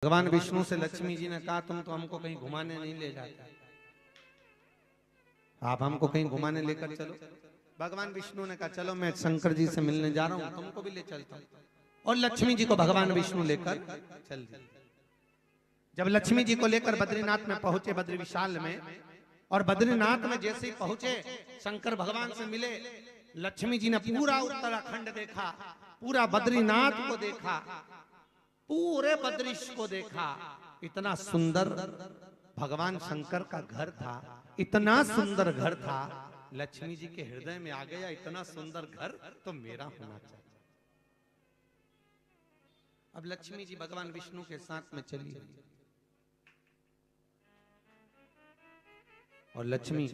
भगवान विष्णु से लक्ष्मी जी ने कहा तुम तो हमको कहीं घुमाने नहीं ले जाते, आप हमको कहीं घुमाने लेकर चलो। भगवान विष्णु ने कहा चलो मैं शंकर जी से मिलने जा रहा हूं, तुमको भी ले चलता हूं। और लक्ष्मी जी को भगवान विष्णु लेकर चल दिए। जब लक्ष्मी जी को लेकर बद्रीनाथ में पहुंचे, बद्री विशाल में, और बद्रीनाथ में जैसे ही पहुंचे शंकर भगवान से मिले। लक्ष्मी जी ने पूरा उत्तराखंड देखा, पूरा बद्रीनाथ को देखा, पूरे बद्रीश को देखा। इतना सुंदर भगवान शंकर का घर था, इतना सुंदर घर था। लक्ष्मी जी के हृदय में आ गया इतना सुंदर घर तो मेरा होना चाहिए। अब लक्ष्मी जी भगवान विष्णु के साथ में चली गई और लक्ष्मी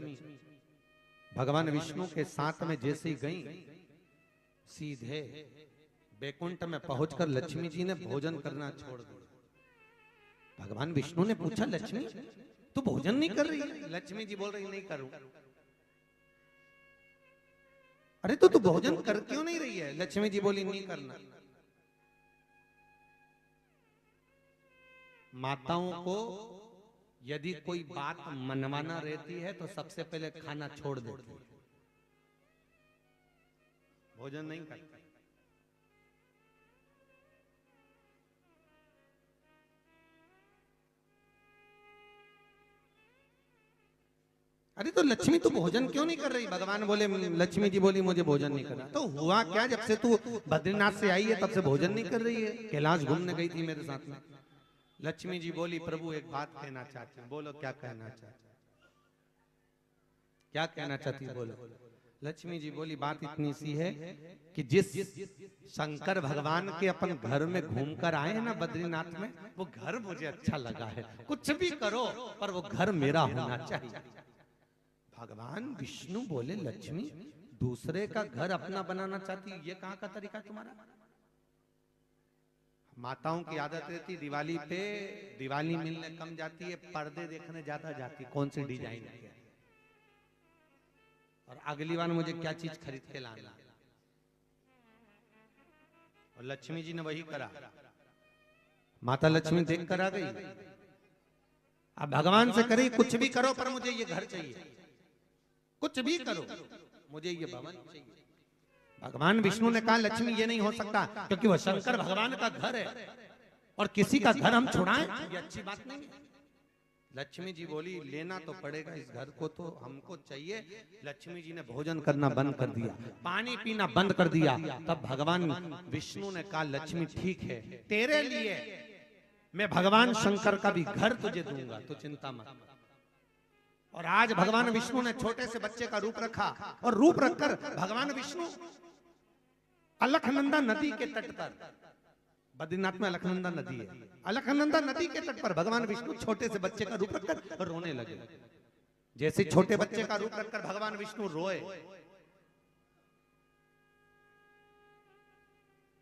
भगवान विष्णु के साथ में जैसे ही गई, सीधे बैकुंठ में पहुंचकर लक्ष्मी जी ने भोजन करना छोड़ दिया। भगवान विष्णु ने पूछा लक्ष्मी तू भोजन नहीं कर रही है? लक्ष्मी जी बोल रही नहीं करूं। अरे तो तू भोजन कर क्यों नहीं रही है? लक्ष्मी जी बोली नहीं करना। माताओं को यदि कोई बात मनवाना रहती है तो सबसे पहले खाना छोड़ देती है, भोजन नहीं करती। अरे तो लक्ष्मी तू भोजन क्यों नहीं कर रही? भगवान बोले, लक्ष्मी जी बोली मुझे भोजन नहीं करना। तो हुआ क्या, जब से तू बद्रीनाथ से आई है तब से भोजन नहीं कर रही है? कैलाश घूमने गई थी मेरे साथ में। लक्ष्मी जी बोली प्रभु एक बात कहना चाहती हूँ। बोलो क्या कहना चाहती, क्या कहना चाहती बोलो। लक्ष्मी जी बोली बात इतनी सी है कि जिस शंकर भगवान के अपन घर में घूमकर आए हैं ना बद्रीनाथ में, वो घर मुझे अच्छा लगा है। कुछ भी करो पर वो घर मेरा होना चाहिए। भगवान विष्णु बोले लक्ष्मी दूसरे का घर अपना बनाना चाहती, ये कहां का तरीका तुम्हारा? माताओं की आदत रहती दिवाली पे दिवाली मिलने कम जाती है, पर्दे देखने ज्यादा जाती, कौन सी डिजाइन है और अगली बार मुझे क्या चीज खरीद के लाना। और लक्ष्मी जी ने वही करा। माता लक्ष्मी देख कर आ गई। अब भगवान से करी कुछ भी करो पर मुझे ये घर चाहिए, कुछ भी करो मुझे ये भवन चाहिए। भगवान विष्णु ने कहा लक्ष्मी ये नहीं हो सकता क्योंकि वह शंकर भगवान का घर है और किसी का घर हम छुड़ाएं ये अच्छी बात नहीं है। लक्ष्मी जी बोली लेना तो पड़ेगा इस घर को, तो हमको चाहिए। लक्ष्मी जी ने भोजन करना बंद कर दिया, पानी पीना बंद कर दिया। तब भगवान विष्णु ने कहा लक्ष्मी ठीक है, तेरे लिए मैं भगवान शंकर का भी घर तुझे दूंगा, तो चिंता मत। और आज भगवान विष्णु ने छोटे से बच्चे का रूप रखा और रूप रखकर भगवान विष्णु अलकनंदा नदी के तट पर, बद्रीनाथ में अलकनंदा नदी है, अलकनंदा नदी के तट पर भगवान विष्णु छोटे से बच्चे का रूप रखकर रोने लगे। जैसे छोटे बच्चे का रूप रखकर भगवान विष्णु रोए,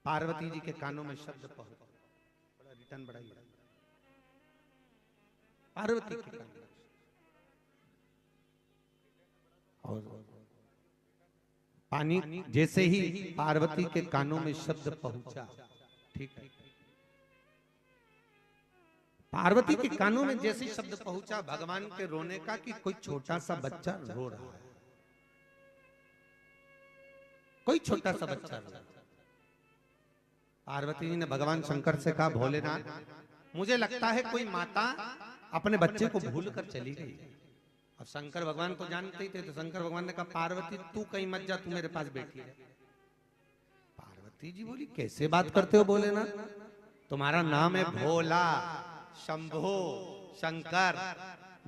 पार्वती जी के कानों में शब्द पहुंचा। बड़ा रिटर्न बढ़ाइए। पार्वती के कानों और पानी जैसे ही पार्वती के कानों में शब्द पहुंचा, ठीक है, पार्वती के कानों में जैसे ही शब्द पहुंचा भगवान के रोने का कि कोई छोटा सा बच्चा रो रहा है, कोई छोटा सा बच्चा रो रहा है। पार्वती जी ने भगवान शंकर से कहा भोलेनाथ मुझे लगता है कोई माता अपने बच्चे को भूल कर चली गई। अब शंकर भगवान को जानते ही थे, तो शंकर भगवान ने कहा पार्वती तू कहीं मत जा, तू मेरे पास बैठी है। पार्वती जी बोली कैसे बात करते हो भोलेनाथ, तुम्हारा नाम है भोला, शंभो, शंकर,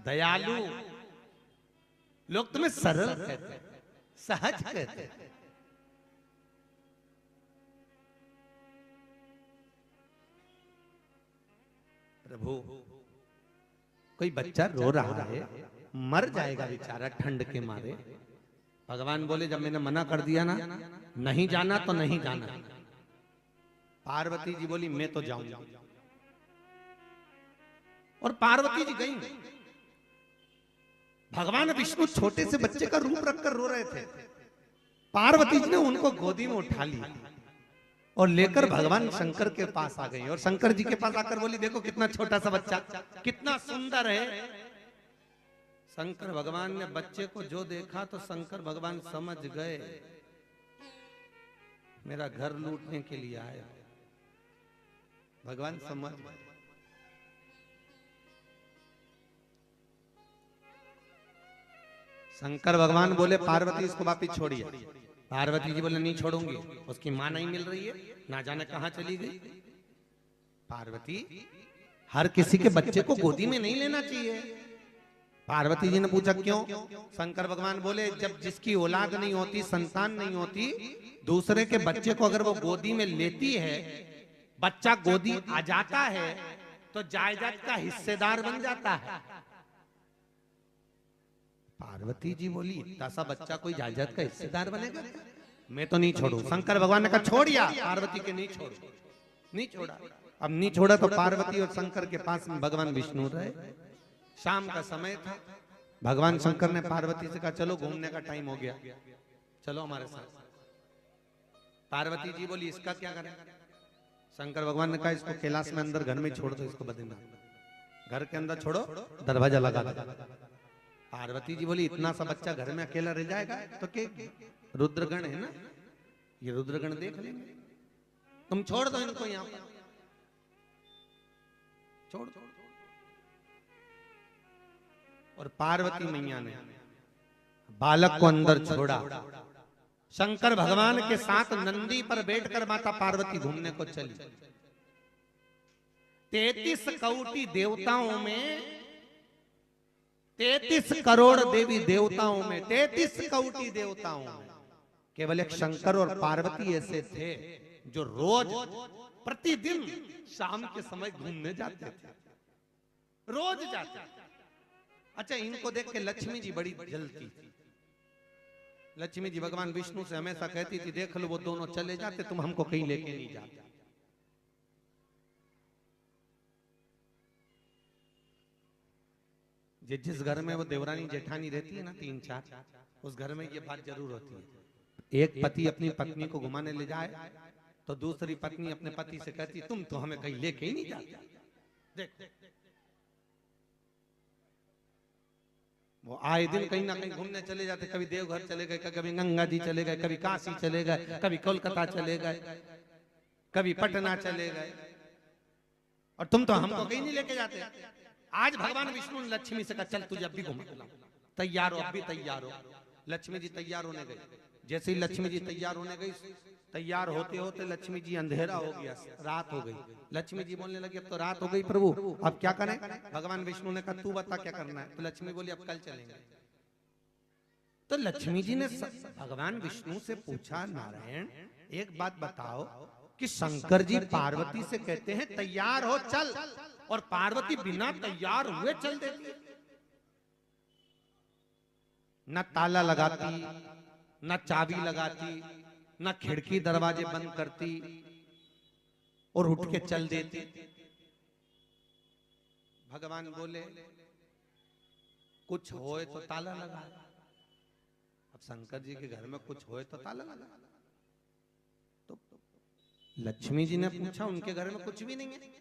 दयालु, लोग तुम्हें सरल कहते हैं, सहज कहते हैं। प्रभु कोई बच्चा रो रहा है, मर जाएगा बेचारा ठंड के मारे। भगवान बोले जब मैंने मना कर दिया ना, नहीं जाना तो नहीं जाना। पार्वती जी बोली मैं तो जाऊंगी। और पार्वती जी गई। भगवान विष्णु छोटे से बच्चे का रूप रखकर रो रहे थे। पार्वती जी ने उनको गोदी में उठा लिया और लेकर भगवान शंकर के पास आ गई। और शंकर जी के पास आकर बोली, देखो कितना छोटा सा बच्चा, कितना सुंदर है। शंकर भगवान ने बच्चे को जो देखा तो शंकर भगवान समझ गए, मेरा घर लूटने के लिए आया। भगवान समझ गए। शंकर भगवान बोले, पार्वती इसको वापिस छोड़िए। पार्वती जी बोले, नहीं छोड़ूंगी, उसकी मां नहीं मिल रही है, ना जाने कहां चली गई। पार्वती, हर किसी के बच्चे को गोदी में नहीं लेना चाहिए। पार्वती जी ने पूछा, क्यों? शंकर भगवान बोले, जब जिसकी औलाद नहीं होती, संतान नहीं होती, दूसरे के बच्चे को अगर वो गोदी में लेती है, बच्चा गोदी आ जाता है तो जायदाद का हिस्सेदार बन जाता है। पार्वती जी बोली, इतना सा बच्चा कोई जायदाद का हिस्सेदार बनेगा? मैं तो नहीं छोड़ू। शंकर भगवान ने कहा, छोड़िया। पार्वती के नहीं छोड़ू, नहीं छोड़ा। अब नहीं छोड़ा तो पार्वती और शंकर के पास में भगवान विष्णु रहे। शाम का समय था। भगवान शंकर ने पार्वती से कहा, चलो घूमने का टाइम हो गया, चलो हमारे साथ। पार्वती जी बोली, इसका क्या करें? शंकर भगवान ने कहा, इसको कैलाश में अंदर घर में छोड़ दो, इसको बद्रीनाथ घर के अंदर छोड़ो, दरवाजा लगा दो। पार्वती जी बोली, इतना सा बच्चा घर में अकेला रह जाएगा तो क्या? रुद्रगण है ना, ये रुद्रगण देख लेंगे, तुम छोड़ दो इनको यहां पर, छोड़ दो। और पार्वती मैया ने बालक को अंदर छोड़ा। शंकर भगवान के साथ नंदी पर बैठकर माता पार्वती घूमने को चली। 33 कोटि देवताओं में, 33 करोड़ देवी देवताओं में, 33 कोटि देवताओं में केवल एक शंकर और पार्वती ऐसे थे जो रोज प्रतिदिन शाम के समय घूमने जाते थे, रोज जाते थे। अच्छा, इनको देख के लक्ष्मी जी बड़ी जलती थी। लक्ष्मी जी भगवान विष्णु से हमेशा कहती थी, देख लो वो दोनों चले जाते, तुम हमको कहीं लेके नहीं जाते। जिस घर में वो देवरानी जेठानी रहती है ना, 3-4, उस घर में ये बात जरूर होती है। एक पति अपनी पत्नी को घुमाने ले जाए तो दूसरी पत्नी अपने पति से कहती, तुम तो हमें कहीं लेके ही नहीं जाते। देख, वो आए दिन कहीं ना कहीं घूमने चले जाते, कभी देवघर चले गए, कभी गंगा जी चले गए, कभी काशी चले गए, कभी कोलकाता चले गए, कभी पटना चले गए, और तुम तो हमको कहीं नहीं लेके जाते। आज भगवान विष्णु ने लक्ष्मी से कहा, चल तुझे अब भी घुमा, तैयार हो, अब भी तैयार हो। लक्ष्मी जी तैयार होने गई। जैसे ही लक्ष्मी जी तैयार होने गई, तैयार होते होते लक्ष्मी जी अंधेरा हो गया, रात हो गई। लक्ष्मी जी बोलने लगी, अब तो रात हो गई प्रभु, अब क्या करें? भगवान विष्णु ने कहा, तू बता क्या करना है? तो लक्ष्मी बोली, अब कल चलेंगे। तो लक्ष्मी जी ने भगवान विष्णु से पूछा, नारायण एक बात बताओ कि शंकर जी पार्वती से कहते हैं तैयार हो चल, और पार्वती बिना तैयार हुए चल देती, न ताला लगाती, न चाबी लगाती, न खिड़की दरवाजे बंद करती, और उठ के चल देती। भगवान बोले, कुछ होए तो ताला लगा। अब शंकर जी के घर में कुछ होए तो ताला लगा। तो लक्ष्मी जी ने पूछा, उनके घर में कुछ भी नहीं है,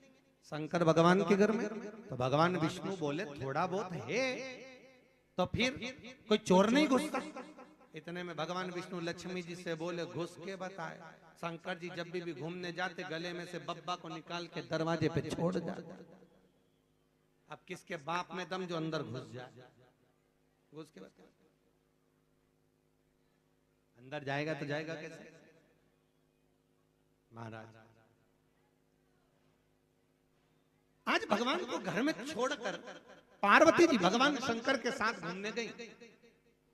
शंकर भगवान के घर में। तो भगवान विष्णु बोले, थोड़ा बहुत है तो फिर कोई चोर नहीं घुसता। इतने में भगवान विष्णु लक्ष्मी जी से बोले, घुस के बताए। शंकर जी जब भी घूमने जाते, गले में से बब्बा को निकाल के दरवाजे पे छोड़ जाते। अब किसके बाप में दम जो अंदर घुस जाए? घुस के बताए, अंदर जाएगा तो जाएगा कैसे? महाराज, आज भगवान को घर में छोड़कर पार्वती जी भगवान शंकर के साथ घूमने गई,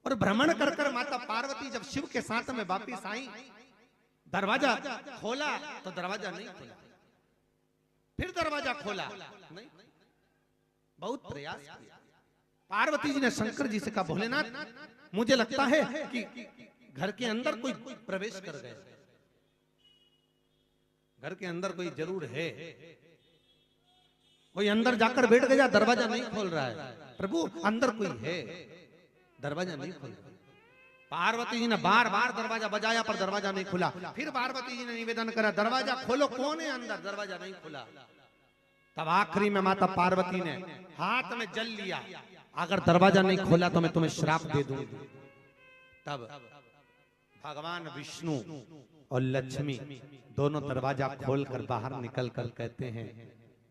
और भ्रमण कर कर माता पार्वती जब शिव के साथ में वापिस आई, दरवाजा खोला तो दरवाजा नहीं खुला, फिर दरवाजा खोला नहीं, बहुत प्रयास किया। पार्वती जी ने शंकर जी से कहा, भोलेनाथ मुझे लगता है कि घर के अंदर कोई प्रवेश कर गए, घर के अंदर कोई जरूर है, कोई अंदर जाकर बैठ गया, दरवाजा नहीं खोल रहा है। प्रभु अंदर कोई है, दरवाजा नहीं खोल रहा। पार्वती जी ने बार बार दरवाजा बजाया पर दरवाजा नहीं खुला। फिर पार्वती जी ने निवेदन करा, दरवाजा खोलो, कौन है अंदर? दरवाजा नहीं खुला। तब आखिरी में माता पार्वती ने हाथ में जल लिया, अगर दरवाजा नहीं खोला तो मैं तुम्हें श्राप दे दूंगी। तब भगवान विष्णु और लक्ष्मी दोनों दरवाजा खोलकर बाहर निकल कर कहते हैं,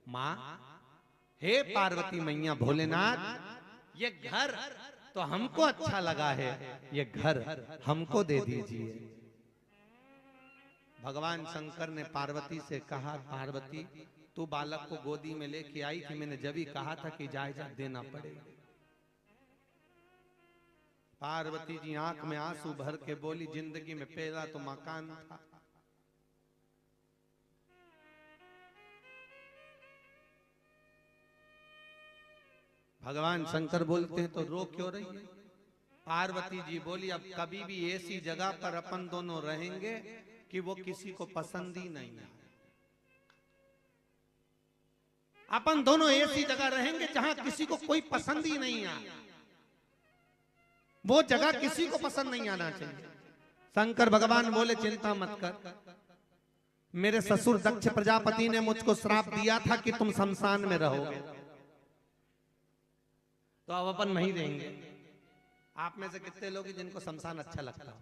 माँ, हे पार्वती मैया, भोलेनाथ, ये घर तो हमको अच्छा लगा है, ये घर हमको दे दीजिए। भगवान शंकर ने पार्वती से कहा, पार्वती, तू बालक को गोदी में लेके आई थी, मैंने जब ही कहा था कि जायदाद देना पड़ेगा। पार्वती जी आंख में आंसू भर के बोली, जिंदगी में पहला तो मकान था, भगवान शंकर बोलते हैं तो रो क्यों रही है? पार्वती जी बोली, अब कभी भी ऐसी जगह पर अपन दोनों रहेंगे कि वो किसी को पसंद ही नहीं है। अपन दोनों ऐसी जगह रहेंगे जहां किसी को कोई पसंद ही नहीं है। वो जगह किसी को पसंद नहीं आना चाहिए। शंकर भगवान बोले, चिंता मत कर, मेरे ससुर दक्ष प्रजापति ने मुझको श्राप दिया था कि तुम शमशान में रहोगे, तो अब अपन वहीं रहेंगे। आप में से कितने लोग हैं जिनको शमशान अच्छा लगता हो?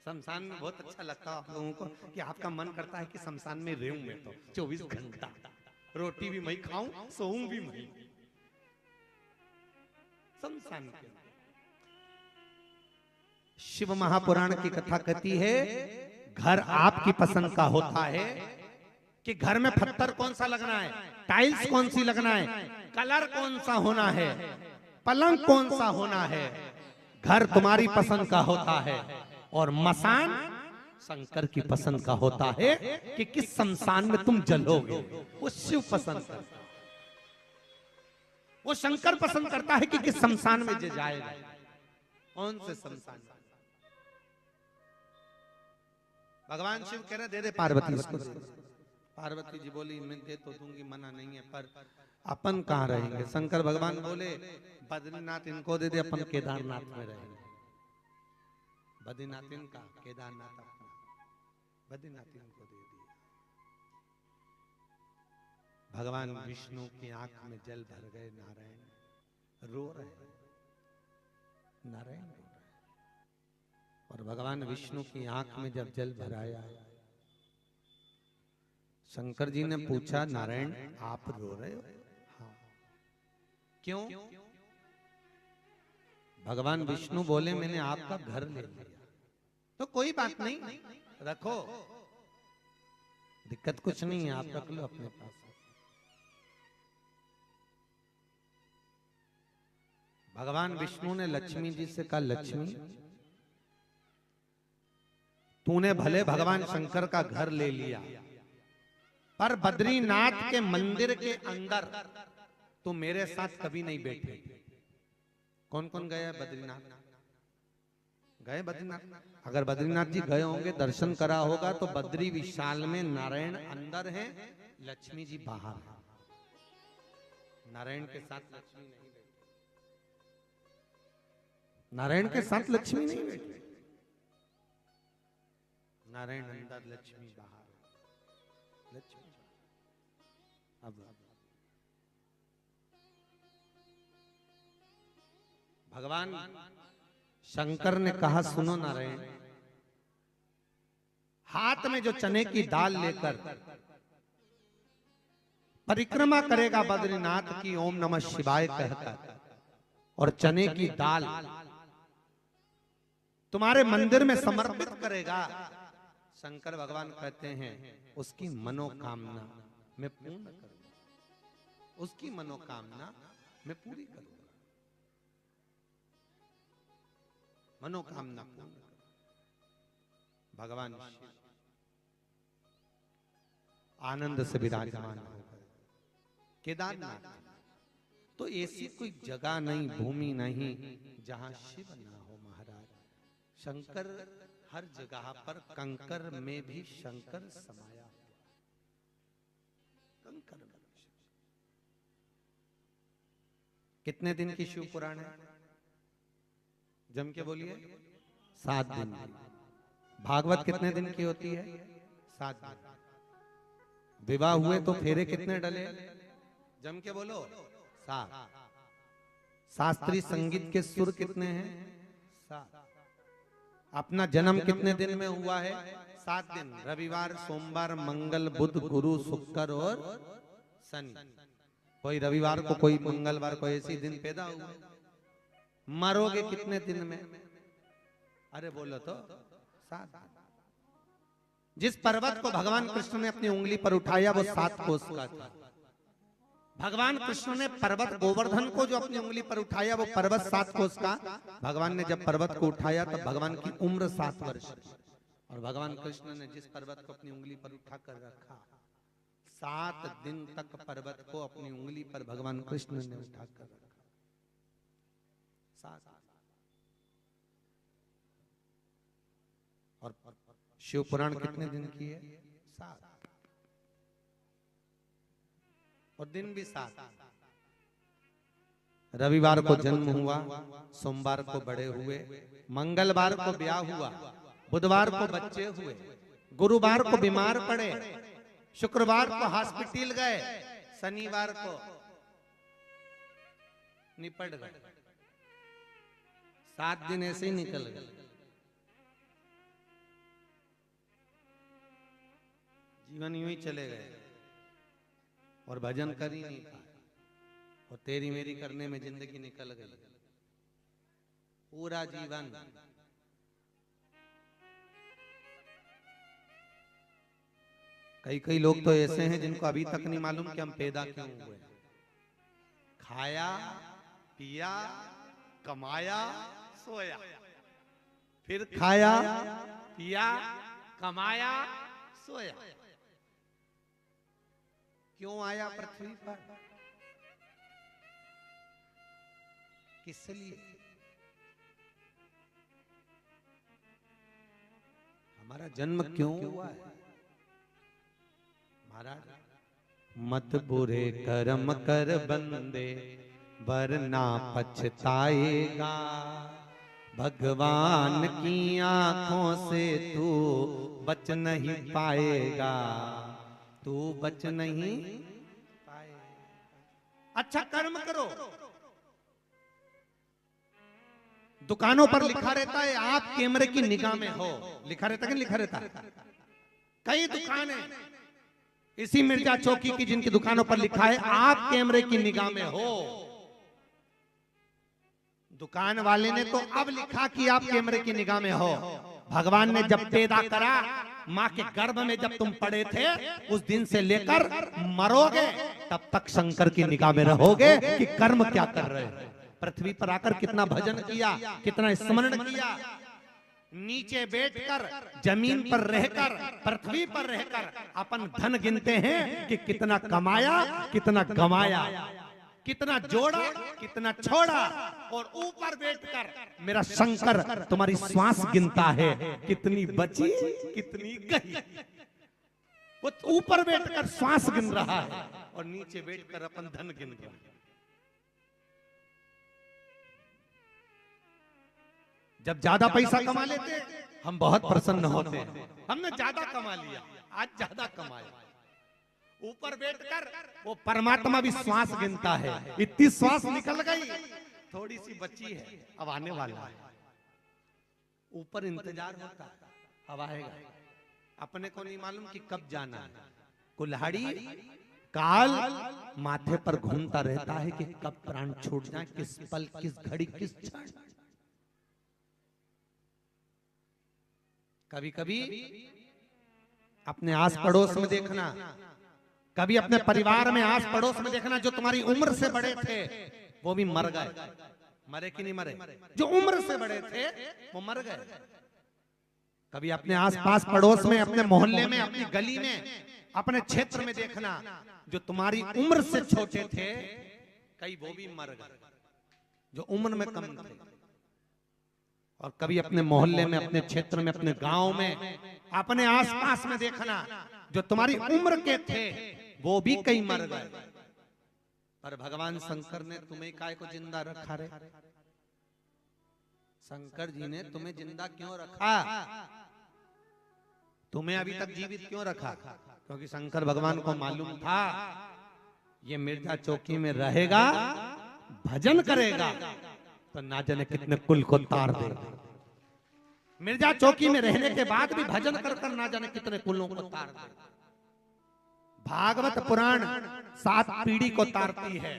शमशान में बहुत अच्छा लगता है आप लोगों को कि आपका मन करता है कि शमशान में रहूं मैं तो 24 घंटा, रोटी भी मैं खाऊं, सोऊं भी मैं। शमशान के शिव महापुराण की कथा कहती है, घर आपकी पसंद का होता है कि घर में पत्थर कौन सा लगना है, टाइल्स कौन सी लगना है, कलर कौन सा होना है, पलंग कौन सा होना है। घर तुम्हारी पसंद का होता है और मसान शंकर की पसंद का होता है कि किस शमशान में तुम जलोगे। वो शिव पसंद करता है, वो शंकर पसंद करता है कि किस शमशान में जाएगा, कौन से शमशान। भगवान शिव कह रहे दे दे पार्वती इसको। पार्वती जी बोली, मैं दे तो दूंगी, मना नहीं है, पर अपन कहाँ रहेंगे? शंकर भगवान बोले, बद्रीनाथ इनको दे दे, अपन केदारनाथ में रहेंगे। बद्रीनाथ इनका, केदारनाथ अपना, बद्रीनाथ इनको दे दिया। भगवान विष्णु की आंख में जल भर गए। नारायण रो रहे, नारायण रो रहे, और भगवान विष्णु की आंख में जब जल भराया, शंकर जी ने पूछा, नारायण आप रो रहे हो? हाँ। क्यों? भगवान विष्णु बोले, मैंने आपका घर ले लिया। तो कोई बात नहीं, रखो, दिक्कत कुछ नहीं है, आप रख लो अपने पास। भगवान विष्णु ने लक्ष्मी जी से कहा, लक्ष्मी, तूने भले भगवान शंकर का घर ले लिया, पर बद्रीनाथ के मंदिर के अंदर तो मेरे साथ कभी नहीं बैठे। कौन कौन गया बद्रीनाथ? गए बद्रीनाथ? अगर बद्रीनाथ जी गए होंगे, दर्शन करा होगा, तो बद्री विशाल में नारायण अंदर है, लक्ष्मी जी बाहर है। नारायण के साथ लक्ष्मी नहीं बैठी, नारायण के साथ लक्ष्मी नहीं बैठी। नारायण अंदर, लक्ष्मी बाहर। लक्ष्मी अब भगवान शंकर ने कहा, सुनो नारायण, हाथ में जो चने की दाल लेकर परिक्रमा करेगा बद्रीनाथ की, ओम नमः शिवाय कहकर, और चने की दाल तुम्हारे मंदिर में समर्पित करेगा, शंकर भगवान कहते हैं उसकी मनोकामना मैं पूर्ण करूंगा, उसकी मनोकामना मैं पूरी करूंगा, मनोकामना पूर्ण करूंगा। भगवान आनंद से विराजमान हो गए। केदारनाथ तो ऐसी कोई जगह नहीं, भूमि नहीं जहां शिव ना हो महाराज। शंकर हर जगह पर, कंकर में भी शंकर समाया हुआ, कंकर में। कितने दिन की शिव पुराण है? जम के बोलिए 7 दिन। भागवत कितने दिन की होती है? 7 दिन। विवाह हुए तो फेरे कितने डले? जम के बोलो 7। शास्त्रीय संगीत के सुर कितने हैं? 7। अपना जन्म कितने दिन में हुआ है? 7 दिन। रविवार, सोमवार, मंगल, बुध, गुरु, शुक्र और शनि। कोई रविवार को, कोई मंगलवार को, ऐसी दिन पैदा हुए। मरोगे कितने दिन में? अरे बोलो तो 7। जिस पर्वत को भगवान कृष्ण ने अपनी उंगली पर उठाया वो 7 कोस का था। भगवान कृष्ण ने पर्वत गोवर्धन को जो अपनी उंगली पर उठाया वो पर्वत 7 कोस का। भगवान ने जब पर्वत को उठाया तब भगवान की उम्र 7 वर्ष थी। और भगवान कृष्ण ने जिस पर्वत को अपनी उंगली पर उठा कर रखा, 7 दिन तक पर्वत को अपनी उंगली पर भगवान कृष्ण ने उठा कर रखा। 7। और शिव पुराण कितने दिन की है? 7। और दिन भी 7। रविवार को जन्म हुआ, सोमवार को बड़े हुए, मंगलवार को ब्याह हुआ, बुधवार को बच्चे हुए, गुरुवार को बीमार पड़े, शुक्रवार को हॉस्पिटल गए, शनिवार को निपट गए। 7 दिन ऐसे ही निकल गए। जीवन यूं ही चले गए और भजन कर ही नहीं पाए और तेरी मेरी करने में जिंदगी निकल गई पूरा जीवन। कई लोग तो ऐसे हैं जिनको अभी तक नहीं मालूम कि हम पैदा क्यों हुए। खाया, पिया, कमाया, सोया, फिर खाया, पिया, कमाया, सोया। क्यों आया पृथ्वी पर? किस लिए? हमारा जन्म क्यों हुआ है? महाराज, मत बुरे कर्म कर बंदे वरना पछताएगा, भगवान की आंखों से तू बच नहीं पाएगा, तू बच नहीं पाएगा। अच्छा कर्म करो। दुकानों पर लिखा रहता है आप कैमरे की निगाह में हो। लिखा रहता है कि लिखा रहता है? कई दुकानें इसी मिर्जा चौकी की जिनकी दुकानों पर लिखा है आप कैमरे की निगाह में हो। दुकान वाले ने तो अब लिखा कि आप कैमरे की निगाह में हो। भगवान ने जब पैदा करा, मां के गर्भ में जब तुम पड़े थे, उस दिन से लेकर मरोगे तब तक शंकर की निगाह में रहोगे कि कर्म क्या कर रहे हो। पृथ्वी पर आकर कितना भजन किया, कितना स्मरण किया, नीचे बैठकर, जमीन पर रहकर, पृथ्वी पर रहकर अपन धन गिनते हैं कि कितना कमाया, कितना गमाया, कितना जोड़ा, कितना छोड़ा, और ऊपर बैठकर मेरा शंकर तुम्हारी श्वास गिनता है, कितनी बची, कितनी गई। वो ऊपर बैठकर श्वास गिन रहा है और नीचे बैठकर अपन धन गिन रहा है। जब ज्यादा पैसा कमा लेते हम बहुत प्रसन्न होते हैं, हमने ज्यादा कमा लिया, आज ज्यादा कमाया। ऊपर बैठकर वो परमात्मा भी श्वास गिनता है, इतनी श्वास निकल गई, थोड़ी सी बची है, अब आने वाला है। ऊपर इंतजार होता है, अब आएगा। अपने को नहीं मालूम कि कब जाना है। कुल्हाड़ी काल माथे पर घूमता रहता है कि कब प्राण छूट जाए, किस पल, किस घड़ी, किस क्षण। कभी कभी अपने आस पड़ोस में देखना, कभी अपने परिवार में आस पड़ोस में देखना, जो तुम्हारी उम्र से बड़े थे वो भी मर गए। मरे कि नहीं मरे? जो उम्र से बड़े थे वो मर गए। कभी अपने आसपास पड़ोस में, अपने मोहल्ले में, अपनी गली में, अपने क्षेत्र में देखना, जो तुम्हारी उम्र से छोटे थे कई वो भी मर गए, जो उम्र में कम थे। और कभी अपने मोहल्ले में, अपने क्षेत्र में, अपने गांव में, अपने आसपास में देखना, जो तुम्हारी उम्र के थे वो भी कई मर गए। पर भगवान शंकर ने तुम्हें काय को जिंदा रखा रे? शंकर जी ने तुम्हें जिंदा क्यों रखा, तुम्हें अभी तक जीवित क्यों रखा? क्योंकि शंकर भगवान को मालूम था ये मिर्जा चौकी में रहेगा, भजन करेगा तो ना जाने कितने कुल को तार देगा। मिर्जा चौकी में रहने के बाद भी भजन कर कर ना जाने कितने कुलों को तार देगा। भागवत पुराण 7 पीढ़ी को तारती है,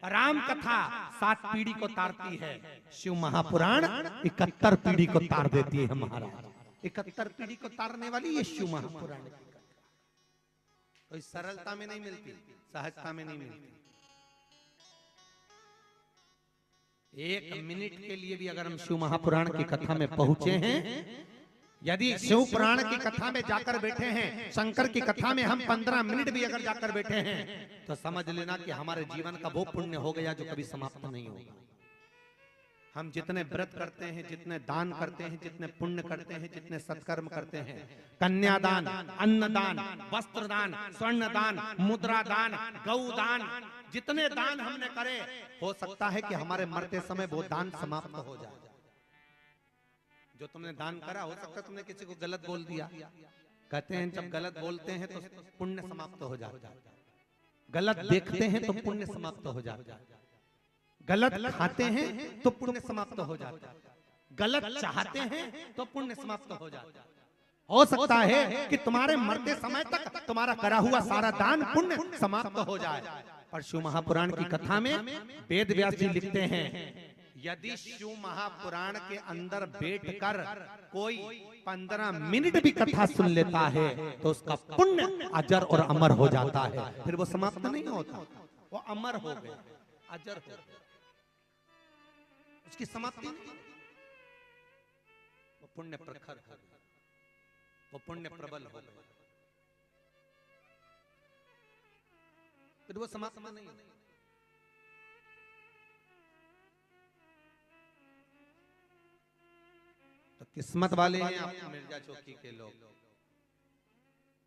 राम कथा 7 पीढ़ी को तारती है, शिव महापुराण 71 पीढ़ी को तार देती है। महाराज 71 पीढ़ी को तारने वाली ये शिव महापुराण की कथा तो इस सरलता में नहीं मिलती, सहजता में नहीं मिलती। 1 मिनट के लिए भी अगर हम शिव महापुराण की कथा में पहुंचे हैं, यदि शिव पुराण की कथा में जाकर बैठे हैं, शंकर की कथा में हम 15 मिनट भी अगर जाकर बैठे हैं, तो समझ लेना कि हमारे जीवन का वो पुण्य हो गया जो कभी समाप्त नहीं होगा। हम जितने व्रत करते हैं, जितने दान करते हैं, जितने पुण्य करते हैं, जितने सत्कर्म करते हैं, कन्यादान, अन्नदान, वस्त्रदान, स्वर्णदान, मुद्रादान, गौदान, जितने दान हमने करे, हो सकता है कि हमारे मरते समय वो दान समाप्त हो जाए। जो तुमने दान करा, हो सकता है तुमने किसी को गलत बोल दिया। कहते हैं जब गलत बोलते हैं तो पुण्य समाप्त हो जाता है, गलत देखते हैं तो पुण्य समाप्त हो जाता है, गलत खाते हैं तो पुण्य समाप्त हो जाता है, गलत चाहते हैं तो पुण्य समाप्त हो जाता है। हो सकता है कि तुम्हारे मरते समय तक तुम्हारा करा हुआ सारा दान पुण्य समाप्त हो जाए। पर शिव महापुराण की कथा में वेद व्यास जी लिखते हैं, यदि शिव महापुराण के अंदर बैठकर कोई 15 मिनट भी कथा सुन लेता है तो उसका पुण्य अजर और अमर हो जाता है। फिर वो समाप्त नहीं होता, वो अमर हो गया, अजर हो गया, उसकी समाप्ति नहीं, वो पुण्य प्रखर हो गया, वो पुण्य प्रबल हो गया, फिर वो समाप्त नहीं। तो किस्मत वाले हैं आप मिर्जा चौकी के लोग,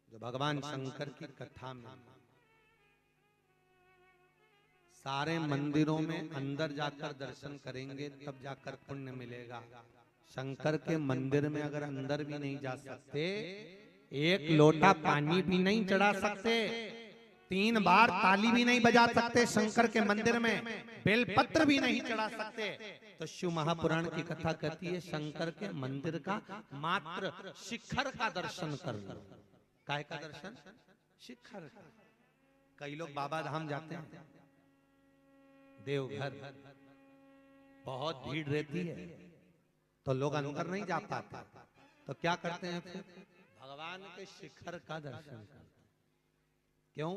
जो भगवान शंकर की कथा में सारे मंदिरों में अंदर जाकर दर्शन करेंगे तब जाकर पुण्य मिलेगा। शंकर के मंदिर में अगर अंदर भी नहीं जा सकते, 1 लोटा पानी भी नहीं चढ़ा सकते, 3 बार ताली भी नहीं बजा सकते, शंकर के मंदिर में बेलपत्र भी नहीं चढ़ा सकते, तो शिव महापुराण की कथा कहती है शंकर के मंदिर का मात्र शिखर का दर्शन कर लो। काय का दर्शन? शिखर का। कई लोग बाबा धाम जाते हैं, देवघर बहुत भीड़ रहती है तो लोग अंदर नहीं जा पाते, तो क्या करते हैं फिर? भगवान के शिखर का दर्शन करते हैं। क्यों?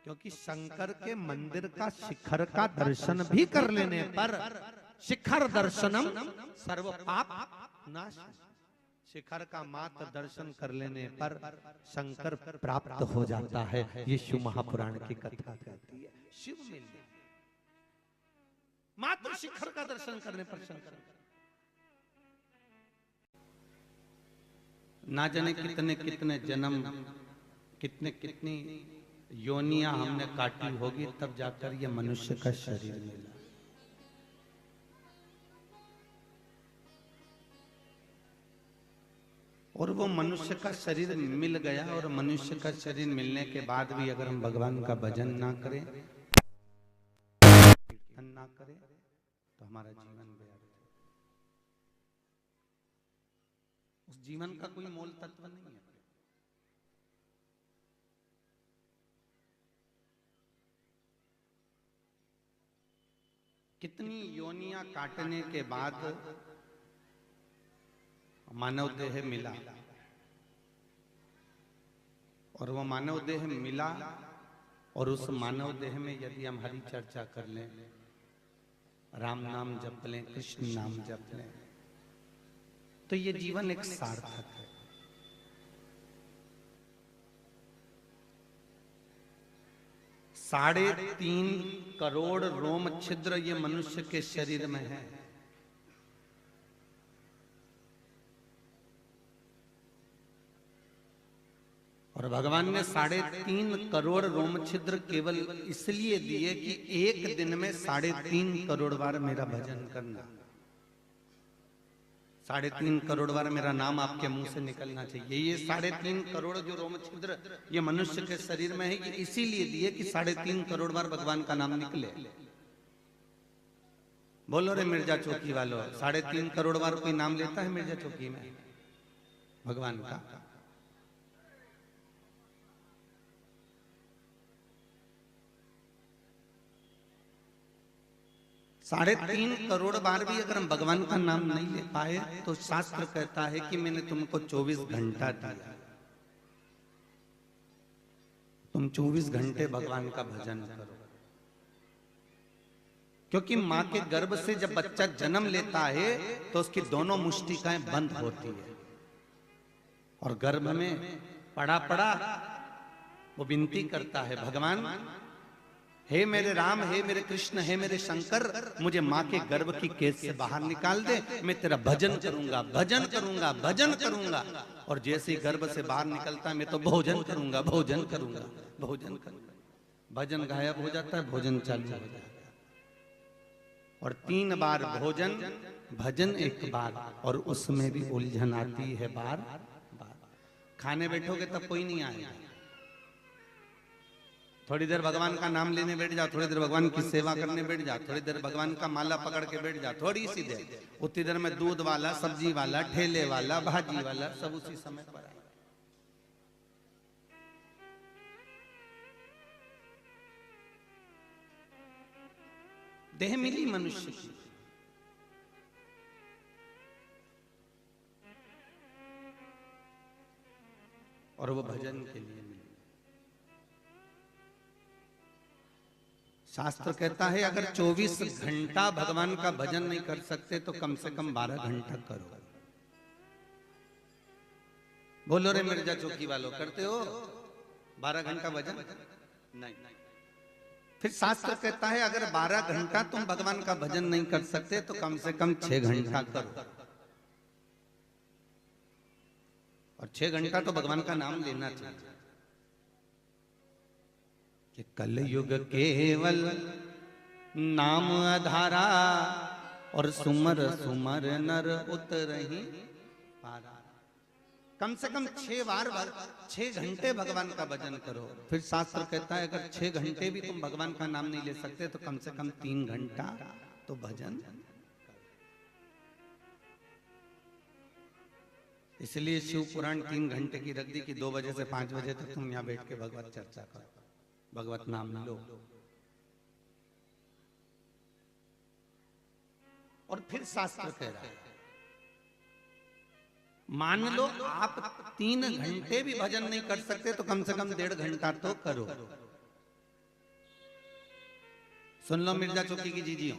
क्योंकि शंकर के मंदिर का शिखर का दर्शन भी कर लेने पर शिखर दर्शनम सर्व पाप नाश, शिखर का मात्र दर्शन कर लेने पर शंकर प्राप्त हो जाता है। ये शिव महापुराण की कथा कहती है। शिव मिलने मात्र शिखर का दर्शन करने पर शंकर, ना जाने कितने कितने जन्म, कितने कितनी योनियां हमने काटी होगी तब जाकर ये मनुष्य का शरीर मिला। और वो मनुष्य का शरीर मिल गया, और मनुष्य का शरीर मिलने के बाद भी अगर हम भगवान का भजन ना करें, कीर्तन ना करें, तो हमारा जीवन व्यर्थ है। उस जीवन का कोई मोल तत्व नहीं है। कितनी योनियां काटने के बाद मानव देह मिला, और वो मानव देह मिला, और उस मानव देह में यदि हम हरि चर्चा कर लें, राम नाम जप लें, कृष्ण नाम जप लें, तो ये जीवन एक सार्थक है। साढ़े 3 करोड़ रोम छिद्र ये मनुष्य के शरीर में है। और भगवान ने 3.5 करोड़ रोम छिद्र केवल इसलिए दिए कि एक दिन में 3.5 करोड़ बार मेरा भजन करना। 3.5 करोड़ बार मेरा नाम आपके मुंह से निकलना चाहिए। ये 3.5 करोड़ जो रोम छिद्र ये मनुष्य के शरीर में है, ये इसीलिए दिए कि 3.5 करोड़ बार भगवान का नाम निकले। बोलो रे मिर्जा चौकी वालों, 3.5 करोड़ बार कोई नाम लेता है मिर्जा चौकी में भगवान का? 3.5 करोड़ बार भी अगर हम भगवान का नाम नहीं ले पाए तो शास्त्र कहता है कि मैंने तुमको 24 घंटा दिया, तुम 24 घंटे भगवान का भजन करो। क्योंकि मां के गर्भ से जब बच्चा जन्म लेता है तो उसकी दोनों मुष्टिकाएं बंद होती है और गर्भ में पड़ा पड़ा वो विनती करता है, भगवान हे मेरे राम, हे मेरे कृष्ण, हे मेरे शंकर, मुझे मां के गर्भ की कैद से बाहर निकाल दे, मैं तेरा भजन करूंगा, भजन करूंगा, भजन करूंगा। और जैसे ही गर्भ से बाहर निकलता है मैं तो भोजन करूंगा, भोजन करूंगा, भोजन करूंगा। भजन गायब हो जाता है, भोजन चालू हो जाता है। और 3 बार भोजन, भजन 1 बार, और उसमें भी उलझन आती है बार बार। खाने बैठोगे तब कोई नहीं आएगा, थोड़ी देर भगवान का नाम लेने बैठ जाओ, थोड़ी देर भगवान की सेवा करने बैठ जाओ, थोड़ी देर भगवान का माला पकड़ के बैठ जाओ, थोड़ी सी देर। उतनी देर में दूध वाला, सब्जी वाला, ठेले वाला, भाजी वाला सब उसी समय पर आए। देह मिली मनुष्य की, और वो भजन के लिए मिली। शास्त्र कहता है अगर 24 घंटा भगवान का भजन नहीं कर सकते तो कम से कम 12 घंटा करो। बोलो रे मिर्जा चौकी वालों, करते हो 12 घंटा भजन? नहीं। फिर शास्त्र कहता है अगर 12 घंटा तुम भगवान का भजन नहीं कर सकते तो कम से कम 6 घंटा करो। और 6 घंटा तो भगवान का नाम लेना चाहिए। कि कलयुग केवल नाम आधारा, और सुमर सुमर नर उतरहि पारा। कम से कम 6 बार 6 घंटे भगवान का भजन करो। फिर शास्त्र कहता है अगर 6 घंटे भी तुम भगवान का नाम नहीं ले सकते तो कम से कम 3 घंटा तो भजन। इसलिए शिव पुराण 3 घंटे की रख दी कि 2 बजे से 5 बजे तक तुम यहाँ बैठ के भगवत चर्चा करो, भगवत नाम लो। और फिर शास्त्र कह रहा है मान लो आप 3 घंटे भी भजन नहीं कर सकते तो कम से कम 1.5 घंटा तो करो। सुन लो मिर्जा चौकी की जीजी,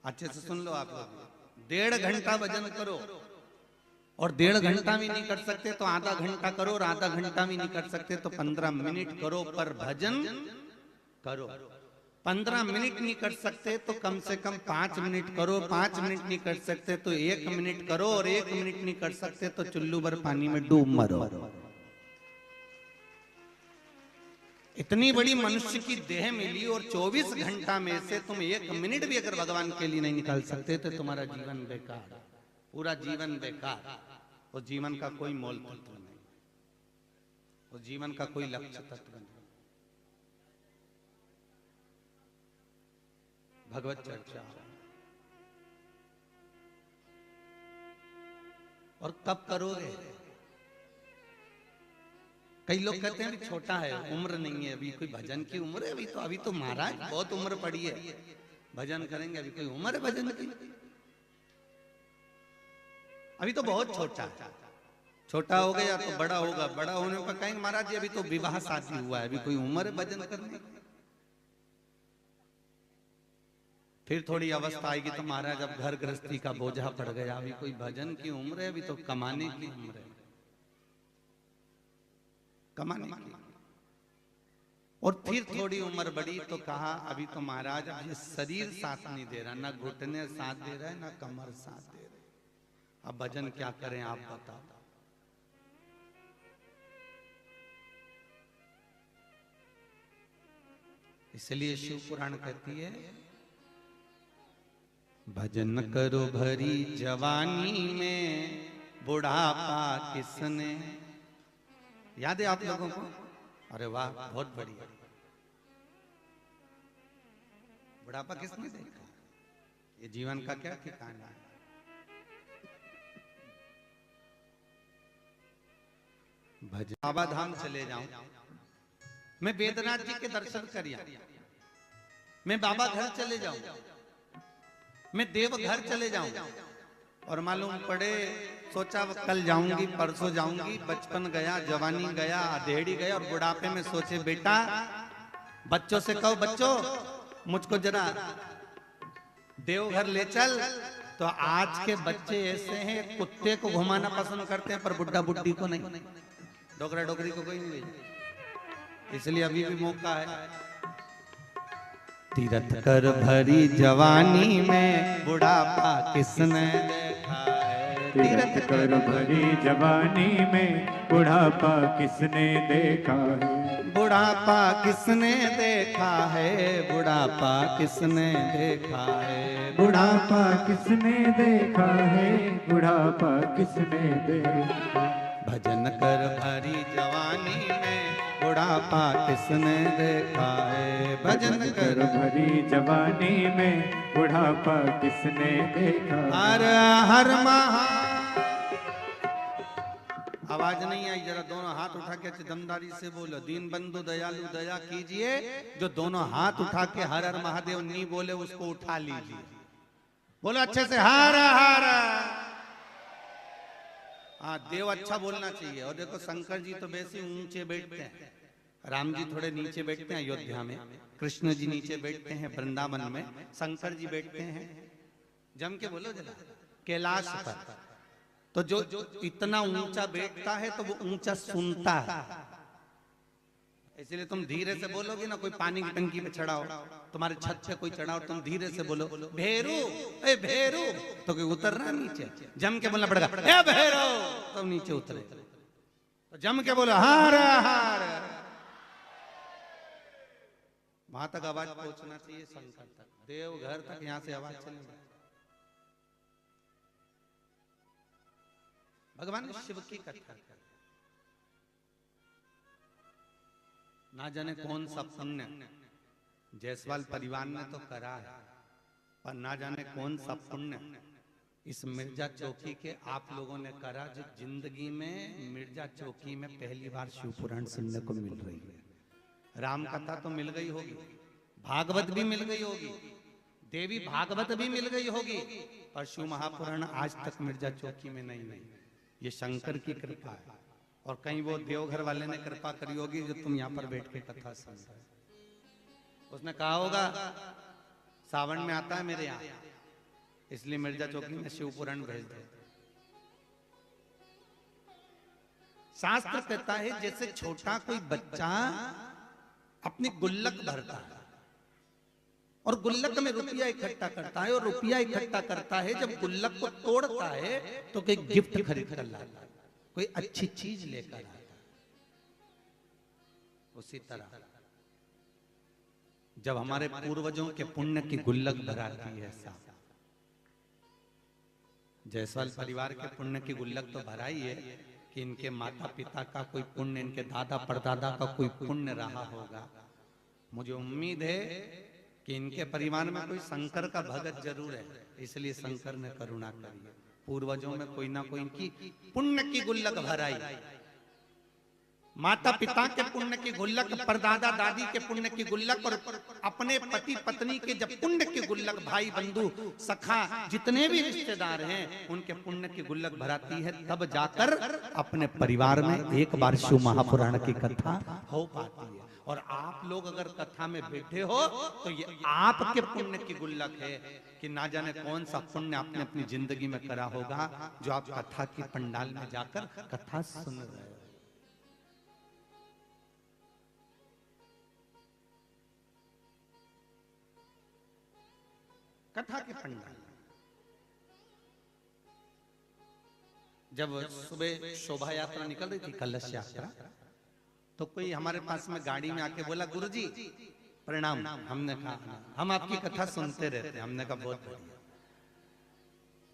अच्छे से सुन लो आप लोग। 1.5 घंटा भजन करो, और 1.5 घंटा भी नहीं कर सकते तो आधा घंटा करो, और आधा घंटा भी नहीं कर सकते तो 15 मिनट करो, पर भजन करो। 15 मिनट नहीं कर सकते तो कम से कम 5 मिनट करो, 5 मिनट नहीं कर सकते तो 1 मिनट करो, और 1 मिनट नहीं कर सकते तो चुल्लू भर पानी में डूब मरो। इतनी बड़ी मनुष्य की देह मिली, और 24 घंटा में से तुम 1 मिनट भी अगर भगवान के लिए नहीं निकाल सकते तो तुम्हारा जीवन बेकार, पूरा जीवन बेकार। वो जीवन का कोई मोल तत्व नहीं, वो जीवन का कोई लक्ष्य तत्व नहीं। भगवत चर्चा और कब करोगे? कई लोग कहते हैं अभी छोटा है, उम्र नहीं है, अभी कोई भजन की उम्र है? अभी तो महाराज बहुत उम्र पड़ी है, भजन करेंगे, अभी कोई उम्र है भजन की? अभी तो बहुत छोटा है। छोटा हो गया तो बड़ा होगा, बड़ा होने पर कहेंगे महाराज जी अभी तो विवाह शादी हुआ है, अभी कोई उम्र है भजन करने? फिर थोड़ी अवस्था आएगी तो महाराज अब घर गृहस्थी का बोझा पड़ गया, अभी कोई भजन की उम्र है? अभी तो कमाने की उम्र है, कमाने की। और फिर थोड़ी उम्र बढ़ी तो कहा अभी तो महाराज अब ये शरीर साथ नहीं दे रहा, ना घुटने साथ दे रहा है, ना कमर साथ दे रहा है, अब भजन क्या करें आप बताओ। इसलिए शिव पुराण कहती है भजन करो भरी जवानी में, बुढ़ापा किसने। याद है आप लोगों को? अरे वाह, बहुत बढ़िया। बुढ़ापा किसने देखा? ये जीवन का क्या ठिकाना है। भजन बाबा धाम चले जाऊं, मैं वेदनाथ जी के दर्शन करिया, मैं बाबा घर चले जाऊं, मैं देव घर चले जाऊं, और मालूम पड़े सोचा कल जाऊंगी परसों जाऊंगी, बचपन गया, जवानी गया, अधेड़ी गया, और बुढ़ापे में सोचे बेटा, बच्चों से कहो बच्चों मुझको जरा देवघर ले चल। तो आज के बच्चे ऐसे हैं, कुत्ते को घुमाना पसंद करते हैं पर बुढ़ा बुड्ढी को नहीं, डोकरा डोकरी को कोई नहीं भेजा। इसलिए अभी भी मौका है। तीरथ कर भरी जवानी में, बुढ़ापा किसने देखा है। तीरथ कर भरी जवानी में, बुढ़ापा किसने देखा है। बुढ़ापा किसने देखा है, बुढ़ापा किसने देखा है। बुढ़ापा किसने देखा है, बुढ़ापा किसने देखा। भजन कर भरी जवानी में, बुढ़ापा किसने देखा है। भजन कर भरी जवानी में, बुढ़ापा किसने देखा। हर हर महा। आवाज नहीं आई, जरा दोनों हाथ उठा के दमदारी से बोलो। दीन बंधु दयालु दया कीजिए। जो दोनों हाथ उठा के हर हर महादेव नहीं बोले उसको उठा लीजिए। बोलो अच्छे से हर हर। हाँ, देव अच्छा बोलना चाहिए। और देखो शंकर जी तो वैसे ऊंचे बैठते हैं, राम जी थोड़े नीचे बैठते हैं अयोध्या में, कृष्ण जी नीचे बैठते हैं वृंदावन में, शंकर जी बैठते हैं जम के बोलो जरा कैलाश पर। तो जो इतना ऊंचा बैठता है तो वो ऊंचा सुनता है। इसलिए तुम धीरे से बोलोगे ना, कोई पानी की टंकी पे चढ़ा हो, तुम्हारे छत पे कोई चढ़ा हो, तुम धीरे से बोलो भेरू ए भेरू, तो कोई उतर रहा नीचे, जम के बोलना पड़ेगा ए भेरू, तो नीचे उतरे। तो जम के बोलो हार हार। वहां तक आवाज पहुंचना चाहिए, शंकर तक, देवघर तक, यहां से आवाज चलेगी। भगवान शिव की कथा कर, ना जाने कौन सा पुण्य जायसवाल परिवार ने तो करा है, पर ना जाने कौन सा पुण्य इस मिर्जा चौकी के आप लोगों ने करा, जो जिंदगी में मिर्जा चौकी में पहली बार शिव पुराण सुनने को मिल रही है। राम कथा तो मिल गई होगी, भागवत भी मिल गई होगी, देवी भागवत भी मिल गई होगी, पर शिव महापुराण आज तक मिर्जा चौकी में नहीं। ये शंकर की कृपा है, और कहीं वो देवघर वाले ने कृपा करी होगी जो तुम यहाँ पर बैठ के कथा सुन रहे हो। उसने कहा होगा सावन में आता है मेरे यहाँ, इसलिए मिर्जा चौकी में शिव पुराण भेज दे। शास्त्र कहता है जैसे छोटा कोई बच्चा अपनी गुल्लक भरता है और गुल्लक में रुपया इकट्ठा करता है, और रुपया इकट्ठा करता है, जब गुल्लक को तोड़ता है तो कोई गिफ्ट खरीद कर लाता है, कोई अच्छी चीज लेकर आता है। उसी तरह जब हमारे पूर्वजों के पुण्य की गुल्लक भराती है, जायसवाल परिवार के पुण्य की गुल्लक तो भराई है कि इनके माता पिता का कोई पुण्य, इनके दादा परदादा का कोई पुण्य रहा होगा। मुझे उम्मीद है कि इनके परिवार में कोई शंकर का भगत जरूर है, इसलिए शंकर ने करुणा करी, पूर्वजों में कोई ना कोई इनकी पुण्य की गुल्लक भराई। माता पिता के पुण्य की गुल्लक, परदादा दादी के पुण्य की गुल्लक, और अपने पति पत्नी के जब पुण्य की गुल्लक, भाई बंधु सखा जितने भी रिश्तेदार हैं उनके पुण्य की गुल्लक भराती है, तब जाकर अपने परिवार में एक बार शिव महापुराण की कथा हो पाती है। और आप लोग अगर कथा में बैठे हो तो ये आपके पुण्य की गुल्लक है कि ना जाने कौन सा पुण्य आपने अपनी जिंदगी में करा होगा, जो आप कथा की पंडाल में जाकर कथा सुन रहे हो। कथा के पंडाल जब सुबह शोभा यात्रा निकल रही थी, कलश यात्रा, तो कोई हमारे पास में गाड़ी में आके बोला गुरुजी प्रणाम। हमने कहा हम आपकी कथा सुनते रहते हैं। हमने कहा बहुत बढ़िया।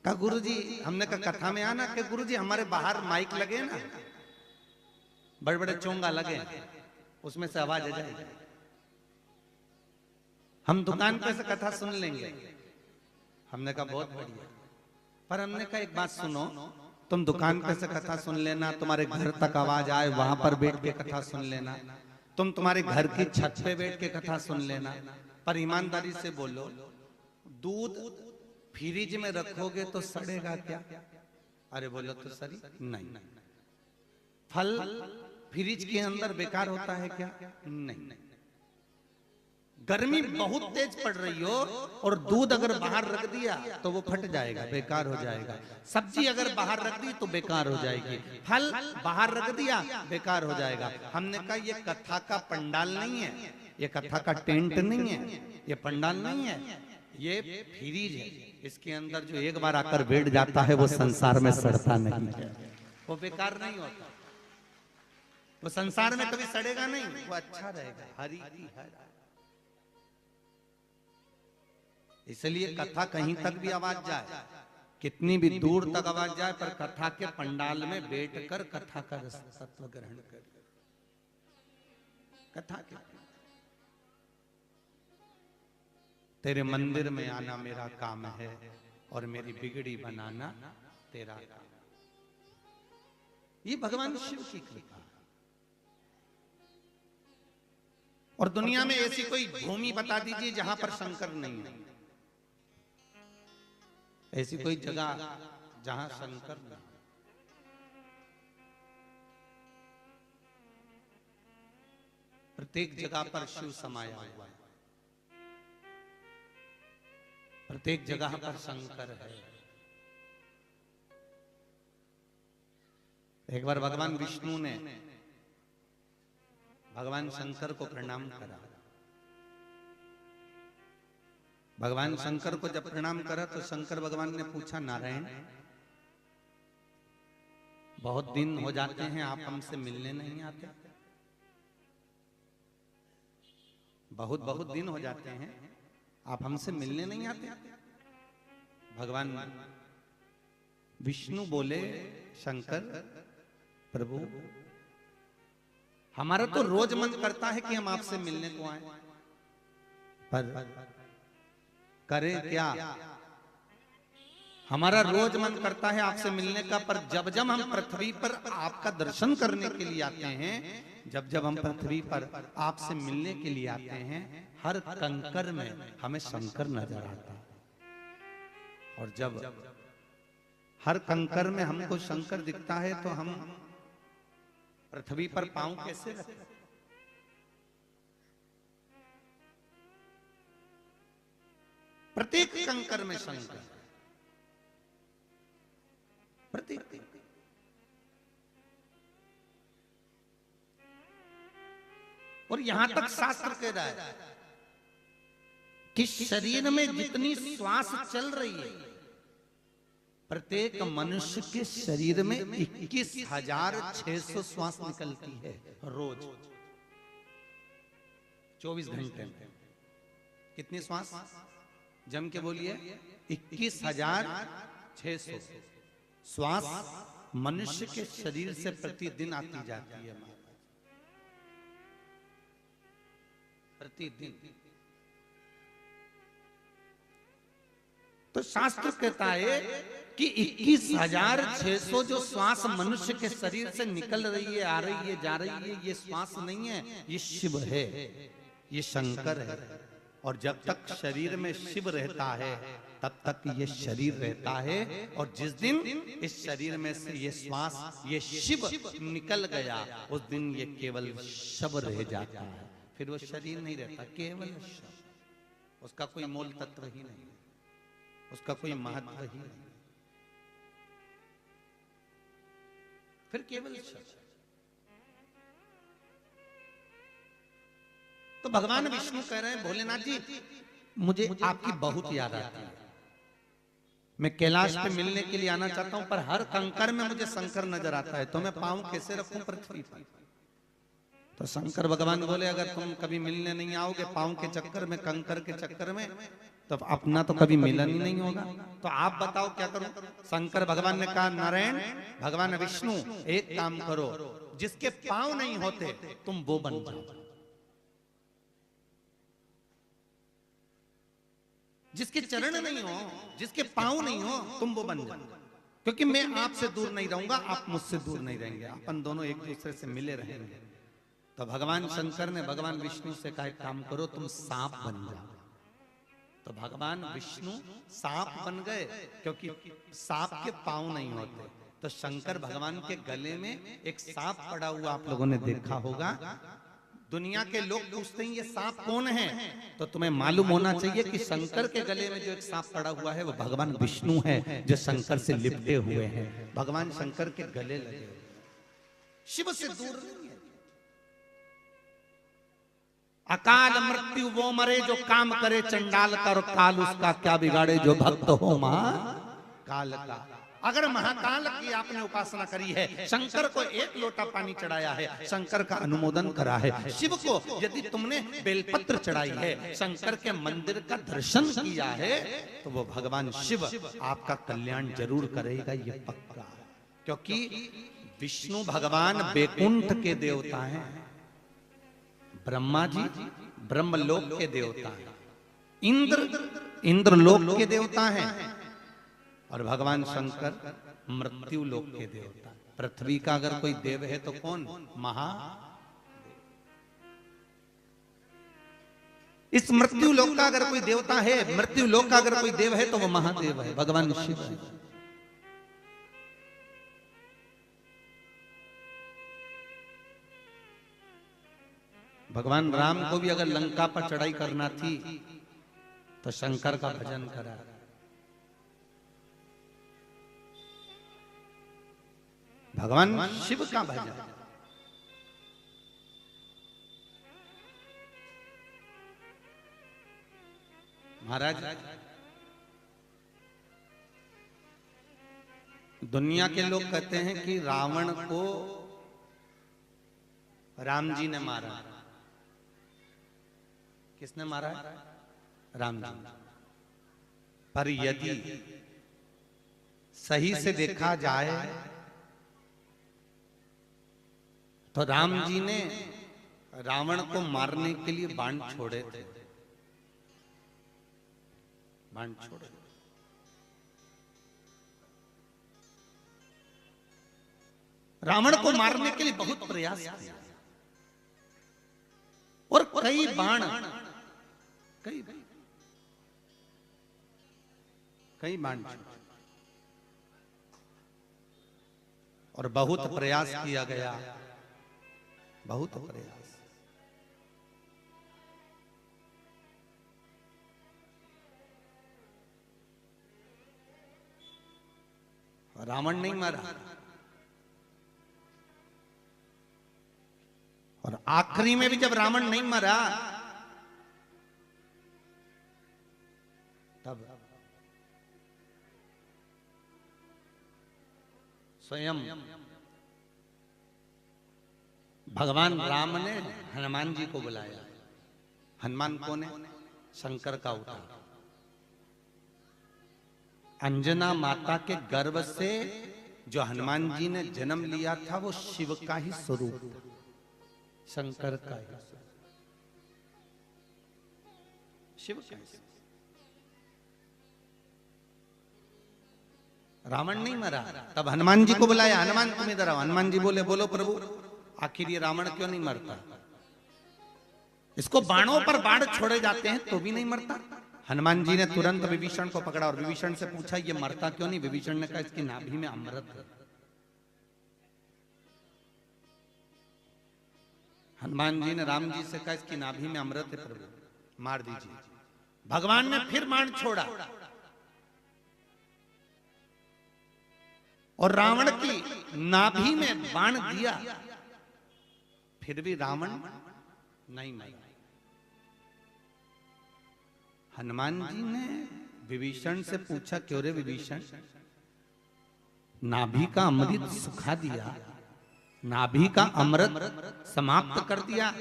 कहा गुरुजी, हमने कहा कथा में आना कि गुरुजी हमारे बाहर माइक लगे ना, बड़े बड़े चोंगा लगे, उसमें से आवाज आ जाएगी, हम दुकान पे से कथा सुन लेंगे। हमने कहा बहुत बढ़िया, पर हमने कहा एक बात सुनो, तुम दुकान पे से कथा सुन लेना, तुम्हारे घर तक आवाज आए वहां पर बैठ के कथा सुन लेना, तुम तुम्हारे घर की छत पे बैठ के कथा सुन लेना, पर ईमानदारी से बोलो, दूध फ्रिज में रखोगे तो सड़ेगा क्या? अरे बोलो तो सही नहीं। फल फ्रिज के अंदर बेकार होता है क्या? नहीं। गर्मी बहुत तेज पड़ रही हो और दूध अगर बाहर रख दिया तो वो फट जाएगा, बेकार हो जाएगा। सब्जी अगर बाहर रख दी तो बेकार हो जाएगी, फल बाहर रख दिया बेकार हो जाएगा। हमने कहा ये कथा का पंडाल नहीं है, ये कथा का टेंट नहीं है, ये पंडाल नहीं है, ये फ्रिज है। इसके अंदर जो एक बार आकर बैठ जाता है वो संसार में सड़ता नहीं है, वो बेकार नहीं होता, वो संसार में कभी सड़ेगा नहीं, वो अच्छा रहेगा, हरी की हर। इसलिए कथा कहीं तक भी आवाज जाए, कितनी भी दूर तक आवाज जाए, पर कथा के पंडाल में बैठकर कथा का रसत्व ग्रहण कर, कथा के तेरे मंदिर में आना मेरा काम है और मेरी बिगड़ी बनाना तेरा काम। ये भगवान शिव की कृपा। और दुनिया में ऐसी कोई भूमि बता दीजिए जहां पर शंकर नहीं है, ऐसी कोई जगह जहां शंकर नहीं। प्रत्येक जगह पर शिव समाया हुआ है, प्रत्येक जगह पर शंकर है। एक बार भगवान विष्णु ने भगवान शंकर को प्रणाम करा। भगवान शंकर को जब प्रणाम करा तो शंकर भगवान ने पूछा, नारायण बहुत दिन हो जाते हैं आप हमसे मिलने नहीं आते, बहुत दिन हो जाते हैं आप हमसे मिलने नहीं आते। भगवान विष्णु बोले, शंकर प्रभु हमारा तो रोज मन करता है कि हम आपसे मिलने को आए, पर करें क्या? हमारा रोज मन करता है आपसे मिलने का, पर जब जब हम पृथ्वी पर आपका दर्शन करने के लिए आते हैं, जब जब हम पृथ्वी पर आपसे मिलने के लिए आते हैं, हर कंकर में हमें शंकर नजर आता है। और जब हर कंकर में हमको शंकर दिखता है तो हम पृथ्वी पर पांव कैसे रखें? प्रत्येक कंकर में शंकर, प्रत्येक। और यहां तक शास्त्र कह रहा है कि शरीर में जितनी श्वास चल रही है, प्रत्येक मनुष्य के शरीर में 21,600 श्वास निकलती है रोज, 24 घंटे में। कितनी श्वास? जम के बोलिए, 21,600 श्वास मनुष्य के शरीर से प्रतिदिन आती जाती है, प्रतिदिन। तो शास्त्र कहता है कि 21,600 जो श्वास मनुष्य के शरीर से निकल रही है, आ रही है, जा रही है, ये श्वास नहीं है, ये शिव है, ये शंकर है। और जब तक शरीर में शिव रहता है तब तक ये शरीर रहता है, और जिस दिन इस शरीर में से ये श्वास, ये शिव निकल गया, उस दिन ये केवल शव रह जाता है, फिर वो शरीर नहीं रहता, केवल शव। उसका कोई मूल तत्व ही नहीं, उसका कोई महत्व ही नहीं, फिर केवल शव। तो भगवान विष्णु कह रहे हैं, भोलेनाथ जी मुझे आपकी बहुत याद आती है, मैं कैलाश पे मिलने के लिए आना चाहता हूं, पर हर कंकर में मुझे शंकर नजर आता है, तो मैं पांव कैसे रखूं पृथ्वी पर? तो शंकर भगवान बोले अगर तुम कभी मिलने नहीं आओगे पांव के चक्कर में, कंकर के चक्कर में, तो अपना तो कभी मिलन ही नहीं होगा। तो आप बताओ क्या करूं? शंकर भगवान ने कहा नारायण भगवान विष्णु एक काम करो, जिसके पांव नहीं होते तुम वो बन जाओ, जिसके चरण नहीं हो, जिसके पांव नहीं हो, तुम वो बन जाओ, क्योंकि मैं आपसे दूर नहीं रहूंगा, आप मुझसे दूर नहीं रहेंगे, अपन दोनों एक दूसरे से मिले रहेंगे। तो भगवान शंकर ने भगवान विष्णु से कहा काम करो तुम सांप बन जाओ। तो भगवान विष्णु सांप बन गए, क्योंकि सांप के पांव नहीं होते। तो शंकर भगवान के गले में एक सांप पड़ा हुआ आप लोगों ने देखा होगा। दुनिया के लोग पूछते हैं ये सांप कौन है, तो तुम्हें मालूम होना चाहिए कि शंकर के गले में जो एक सांप पड़ा हुआ है वो भगवान विष्णु है, जो शंकर से लिपटे हुए हैं, भगवान शंकर के गले लगे, शिव से दूर नहीं है। अकाल मृत्यु वो मरे जो काम करे चंडाल का, और काल उसका क्या बिगाड़े जो भक्त हो महाकाल का। अगर महाकाल की आपने उपासना करी है, शंकर को एक लोटा पानी चढ़ाया है, शंकर का अनुमोदन करा है, शिव को यदि तुमने बेलपत्र चढ़ाई है, शंकर के मंदिर का दर्शन किया है, तो वो भगवान शिव आपका कल्याण जरूर करेगा, ये पक्का। क्योंकि विष्णु भगवान बैकुंठ के देवता हैं, ब्रह्मा जी ब्रह्मलोक के देवता हैं, इंद्रलोक के देवता हैं, और भगवान शंकर मृत्यु लोक के देवता। पृथ्वी का अगर कोई देव है तो कौन? इस मृत्यु लोक का अगर कोई देवता है, मृत्यु लोक का अगर कोई देव है तो वो महादेव है, भगवान शिव है। भगवान राम को भी अगर लंका पर चढ़ाई करना थी तो शंकर का भजन करा। भगवान शिव का भजन। महाराज दुनिया के लोग कहते हैं कि रावण को राम जी ने मारा। किसने मारा है? राम जी। पर यदि सही से देखा जाए तो राम जी ने रावण को मारने के लिए बाण छोड़े थे, बाण छोड़े। रावण को मारने के लिए बहुत प्रयास किया और कई बाण और बहुत प्रयास किया गया, बहुत प्रयास। रावण नहीं मरा, और आखिरी में भी जब रावण नहीं मरा तब स्वयं भगवान राम ने हनुमान जी को बुलाया। हनुमान कौन है? शंकर का अवतार। अंजना माता के गर्भ से जो हनुमान जी ने जन्म लिया था वो शिव का ही स्वरूप था, शंकर का ही शिव का ही। रावण नहीं मरा, तब हनुमान जी को बुलाया, हनुमान तुम इधर आओ। हनुमान जी बोले बोलो प्रभु, आखिर ये रावण क्यों नहीं मरता? इसको बाणों पर बाण छोड़े जाते हैं तो भी नहीं मरता। हनुमान जी ने तुरंत विभीषण को पकड़ा और विभीषण से पूछा ये मरता क्यों नहीं? विभीषण ने कहा इसकी नाभि में अमृत है। हनुमान जी ने राम जी से कहा इसकी नाभि में अमृत है प्रभु, मार दीजिए। भगवान ने फिर बाण छोड़ा और रावण की नाभि में बाण दिया, फिर भी रावण नहीं मरा। हनुमान जी ने विभीषण से पूछा क्यों रे विभीषण, नाभि का अमृत सुखा दिया, नाभि का अमृत समाप्त कर दिया,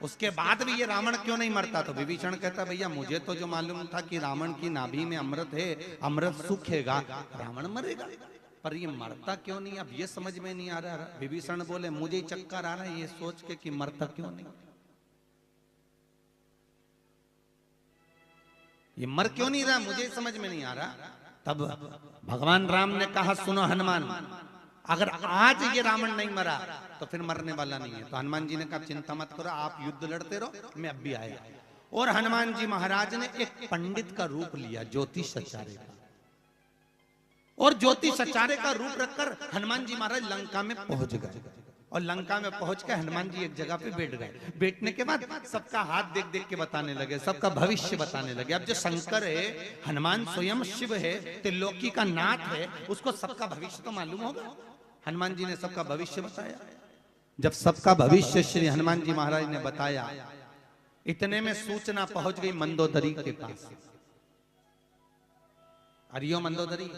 उसके बाद भी ये रावण क्यों नहीं मरता? तो विभीषण कहता भैया मुझे तो जो मालूम था कि रावण की नाभि में अमृत है, अमृत सूखेगा, रावण मरेगा, पर ये मरता क्यों नहीं? अब ये समझ में नहीं आ रहा। विभीषण बोले मुझे ही चक्कर आ रहा है ये सोच के कि मरता क्यों नहीं, ये मर क्यों नहीं रहा, मुझे समझ में नहीं आ रहा। तब भगवान राम ने कहा सुनो हनुमान, अगर आज ये रावण नहीं मरा तो फिर मरने वाला नहीं है। तो हनुमान जी ने कहा चिंता मत करो, आप युद्ध लड़ते रहो, मैं अब भी आया। और हनुमान जी महाराज ने एक पंडित का रूप लिया, ज्योतिष सचारे का, और ज्योतिष सचारे का रूप रखकर हनुमान जी महाराज लंका में पहुंच गए। और लंका में पहुंच के हनुमान जी एक जगह पे बैठ गए। बैठने के बाद सबका हाथ देख देख के बताने लगे, सबका भविष्य बताने लगे। अब जो शंकर है, हनुमान स्वयं शिव है, त्रिलोकी का नाथ है, उसको सबका भविष्य तो मालूम होगा। हनुमान जी ने सबका भविष्य बताया। जब सबका भविष्य श्री हनुमान जी महाराज ने बताया, इतने में सूचना पहुंच गई मंदोदरी के पास। अरियो मंदोदरी,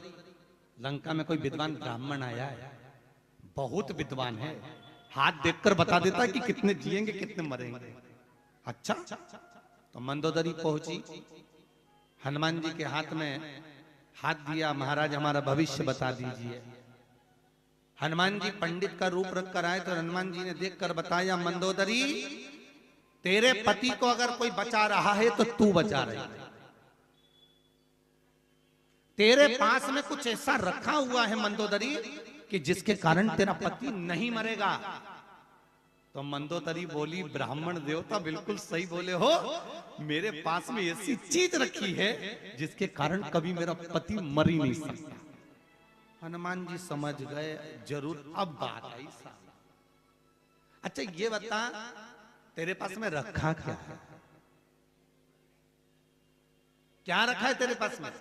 लंका में कोई विद्वान ब्राह्मण आया है, बहुत विद्वान है, हाथ देखकर बता देता है कि कितने जिएंगे कितने मरेंगे। अच्छा, तो मंदोदरी पहुंची, हनुमान जी के हाथ में हाथ दिया, महाराज हमारा भविष्य बता दीजिए। हनुमान जी पंडित का रूप रखकर आए तो हनुमान जी ने देखकर बताया, मंदोदरी तेरे पति को अगर कोई बचा रहा है तो तू बचा रही है, तेरे पास में कुछ ऐसा रखा हुआ है मंदोदरी कि जिसके कारण तेरा पति नहीं मरेगा। तो मंदोदरी बोली, ब्राह्मण देवता बिल्कुल सही बोले हो, मेरे पास में ऐसी चीज रखी है जिसके कारण कभी मेरा पति मर ही नहीं सकता। हनुमान जी समझ गए, जरूर अब बात आई सामने। अच्छा ये बता, तेरे पास में रखा क्या है, क्या रखा है तेरे पास में?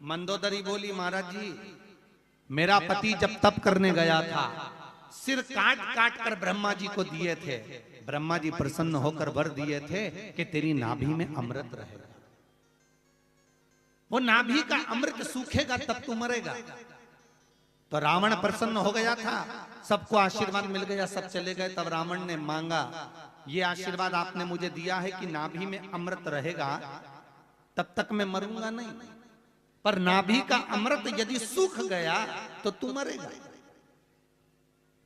मंदोदरी बोली, महाराज जी मेरा पति जब तप करने गया था, सिर काट काट कर ब्रह्मा जी को दिए थे, ब्रह्मा जी प्रसन्न होकर वर दिए थे कि तेरी नाभि में अमृत रहेगा, वो नाभि का अमृत सूखेगा तब तू मरेगा। तो रावण प्रसन्न हो गया था, सबको आशीर्वाद मिल गया, सब चले गए। तब रावण ने मांगा, ये आशीर्वाद आपने मुझे दिया है कि नाभि में अमृत रहेगा, तब तक मैं मरूंगा नहीं, पर नाभि का अमृत यदि सूख गया तो तू मरेगा।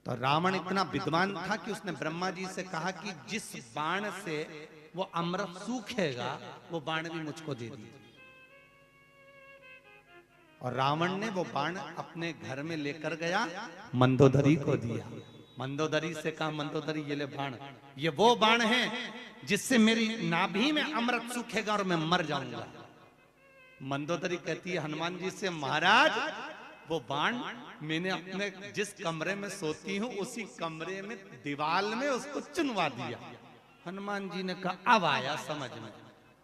तो रावण इतना विद्वान था कि उसने ब्रह्मा जी से कहा कि जिस बाण से वो अमृत सूखेगा वो बाण भी मुझको दे दीजिए। और रावण ने वो बाण अपने घर में लेकर गया, मंदोदरी को दिया। मंदोदरी से कहा, मंदोदरी ये ले बाण, ये वो बाण है जिससे मेरी नाभि में अमृत सूखेगा और मैं मर जाऊंगा। मंदोदरी कहती है हनुमान जी से, महाराज वो बाण मैंने अपने जिस कमरे में सोती हूँ उसी कमरे में दीवार में उसको चुनवा दिया। हनुमान जी ने कहा अब आया समझ में।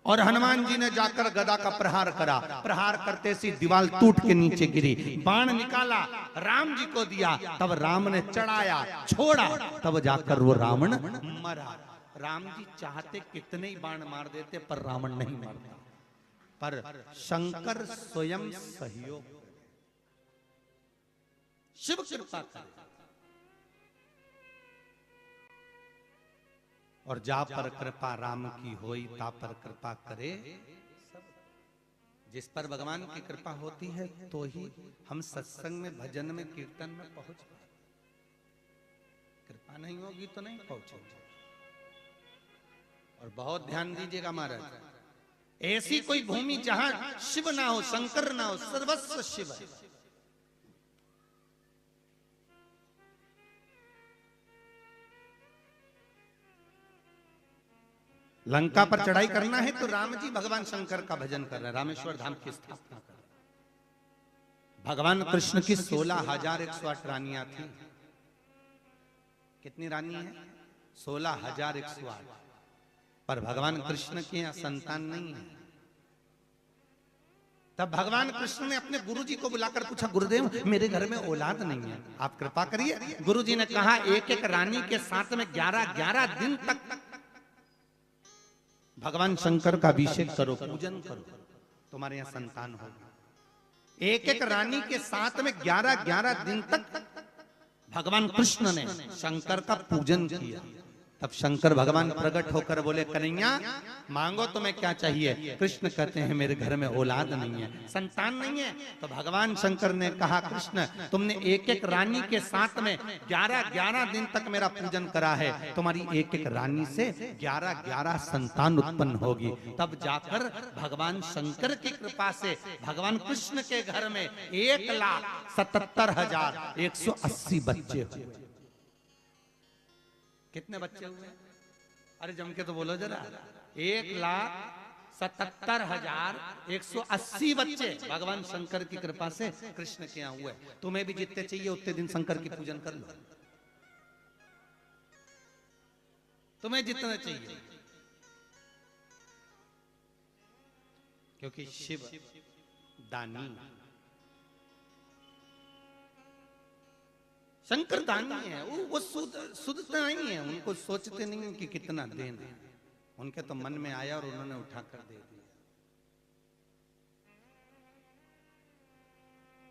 और हनुमान जी ने जाकर गदा का प्रहार करा, प्रहार करते सी दीवार टूट के नीचे गिरी, बाण निकाला, राम जी को दिया, तब राम ने चढ़ाया, छोड़ा, तब जाकर वो रावण मरा। राम जी चाहते कितने ही बाण मार देते पर रावण नहीं मरता, पर शंकर स्वयं सहयोग, शिव कृपा करे। और जा पर कृपा राम की होई, ता पर कृपा करे सब। जिस पर भगवान की कृपा होती है तो ही हम सत्संग में, भजन में, कीर्तन में पहुंच पाए। कृपा नहीं होगी तो नहीं पहुंचेंगे। और बहुत ध्यान दीजिएगा महाराज, ऐसी कोई भूमि जहां शिव ना हो, शंकर ना हो, सर्वस्व शिव है। लंका पर चढ़ाई करना है तो राम जी भगवान शंकर का भजन कर रहे हैं, रामेश्वर धाम की स्थापना कर रहे हैं। भगवान कृष्ण की 16,108 रानियां थी। कितनी रानी है? 16,108। पर भगवान कृष्ण के यहाँ संतान नहीं है। तब भगवान कृष्ण ने अपने गुरुजी को बुलाकर पूछा, गुरुदेव मेरे घर में औलाद नहीं है, आप कृपा करिए। गुरुजी ने कहा, एक एक रानी के साथ में 11-11 दिन तक भगवान शंकर का अभिषेक करो, पूजन करो, तुम्हारे यहाँ संतान होगा। एक एक रानी के साथ में 11-11 दिन तक भगवान कृष्ण ने शंकर का पूजन किया। तब शंकर भगवान प्रकट होकर बोले, कन्हैया मांगो तुम्हें क्या चाहिए। कृष्ण कहते हैं मेरे घर में औलाद नहीं है, संतान नहीं है। तो भगवान शंकर ने कहा, कृष्ण तुमने एक एक रानी के साथ में 11-11 दिन तक मेरा पूजन करा है, तुम्हारी एक एक रानी से 11-11 संतान उत्पन्न होगी। तब जाकर भगवान शंकर की कृपा से भगवान कृष्ण के घर में 1,77,180 बच्चे हुए। कितने बच्चे हुए? अरे जम के तो बोलो जरा। 1,77,180 बच्चे भगवान शंकर की कृपा से कृष्ण के यहाँ हुए। तुम्हें भी जितने चाहिए उतने दिन शंकर की पूजन कर लो, तुम्हें जितने चाहिए, क्योंकि शिव दानी, शंकर दानी है। वो सुधते नहीं है, उनको सोचते नहीं है कि कितना देना है। उनके तो मन में आया और उन्होंने उठाकर दे दिया।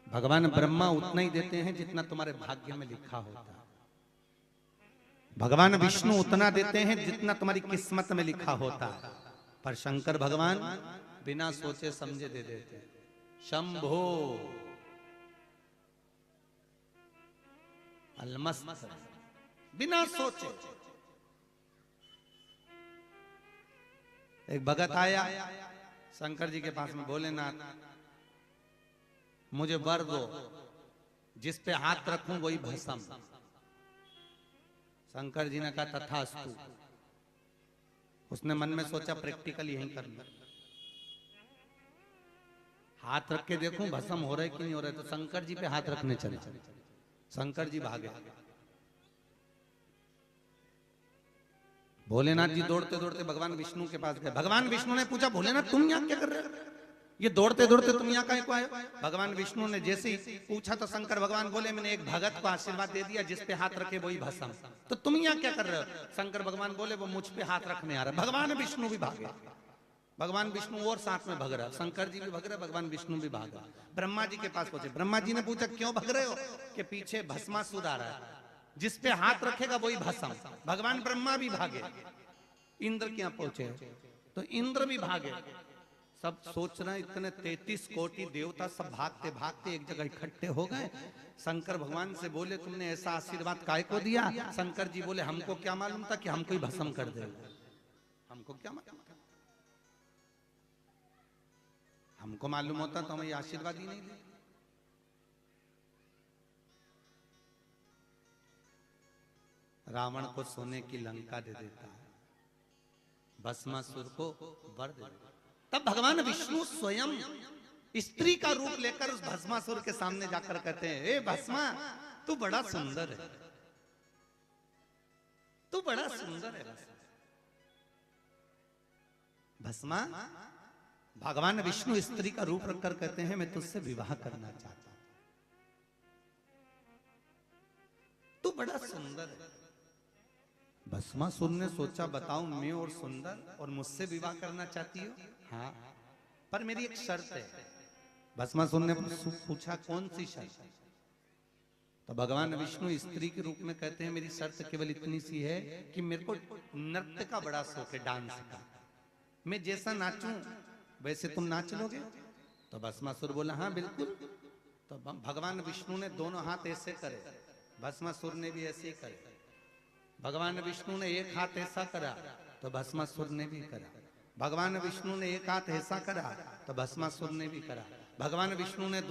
भगवान ब्रह्मा उतना ही देते हैं जितना तुम्हारे भाग्य में लिखा होता है। भगवान विष्णु उतना देते हैं जितना तुम्हारी किस्मत में लिखा होता है। पर शंकर भगवान बिना सोचे समझे दे देते हैं। शंभो अलमस्त, बिना सोचे। एक भगत आया शंकर जी के पास में, भोलेनाथ मुझे वर दो, जिस पे हाथ रखूं वही भस्म। शंकर जी ने कहा तथास्तु। उसने मन में सोचा प्रैक्टिकल यही करना, हाथ रख के देखूं भस्म हो रहा है कि नहीं हो रहा है। तो शंकर जी पे हाथ रखने चले। शंकर जी भागे। भोलेनाथ जी दौड़ते दौड़ते भगवान विष्णु के पास गए। भगवान विष्णु ने पूछा, भोलेनाथ तुम यहाँ क्या कर रहे हो? ये दौड़ते दौड़ते तुम यहाँ काहे को आए? भगवान विष्णु ने जैसे ही पूछा तो शंकर भगवान बोले, मैंने एक भगत को आशीर्वाद दे दिया, जिस पे हाथ रखे वही भस्म। तो तुम यहाँ क्या कर रहे हो? शंकर भगवान बोले, वो मुझ पे हाथ रखने आ रहा। भगवान विष्णु भी भागे। भगवान विष्णु और साथ में भग रहा, शंकर जी भी भग रहे, भगवान विष्णु भी भागा। ब्रह्मा जी के पास पहुंचे। ब्रह्मा जी ने पूछा, क्यों भग रहे हो? कि पीछे भस्मासुर आ रहा है, जिस पे हाथ रखेगा वही भस्म। भगवान ब्रह्मा भी भागे। इंद्र के यहाँ पहुंचे तो इंद्र भी भागे। सब सोच रहे इतने 33 कोटि देवता सब भागते भागते एक जगह इकट्ठे हो गए। शंकर भगवान से बोले, तुमने ऐसा आशीर्वाद काय को दिया? शंकर जी बोले, हमको क्या मालूम था कि हमको ही भस्म कर देगा। हमको क्या मालूम था? हमको मालूम होता तो हमें ये आशीर्वाद ही नहीं देते। रावण को सोने की लंका दे देता है, भस्मासुर को वर दे देता। तब भगवान विष्णु स्वयं स्त्री का रूप लेकर उस भस्मासुर के सामने जाकर कहते हैं, ए भस्मा तू बड़ा सुंदर है, तू बड़ा सुंदर है भस्मा। भगवान विष्णु स्त्री का रूप रखकर कहते हैं, मैं तुझसे विवाह करना चाहता हूं, तू बड़ा सुंदर है। भस्मासुर ने सोचा, बताओ मैं और सुंदर और मुझसे विवाह करना चाहती हो? हाँ, पर मेरी एक शर्त है। भस्मासुर ने पूछा, कौन सी शर्त? तो भगवान विष्णु स्त्री के रूप में कहते हैं, मेरी शर्त केवल इतनी सी है कि मेरे को नृत्य का बड़ा शौक है, डांस का। मैं जैसा नाचूं वैसे तुम नाच लोगे? तो भस्मासुर बोला, हाँ बिल्कुल। तो भगवान विष्णु ने दोनों हाथ ऐसे करे, भस्मासुर ने भी ऐसे ही करे। भगवान विष्णु ने एक हाथ ऐसा करा तो भस्मासुर ने भी करा। भगवान विष्णु ने एक हाथ ऐसा करा तो भस्मासुर ने भी करा। भगवान विष्णु ने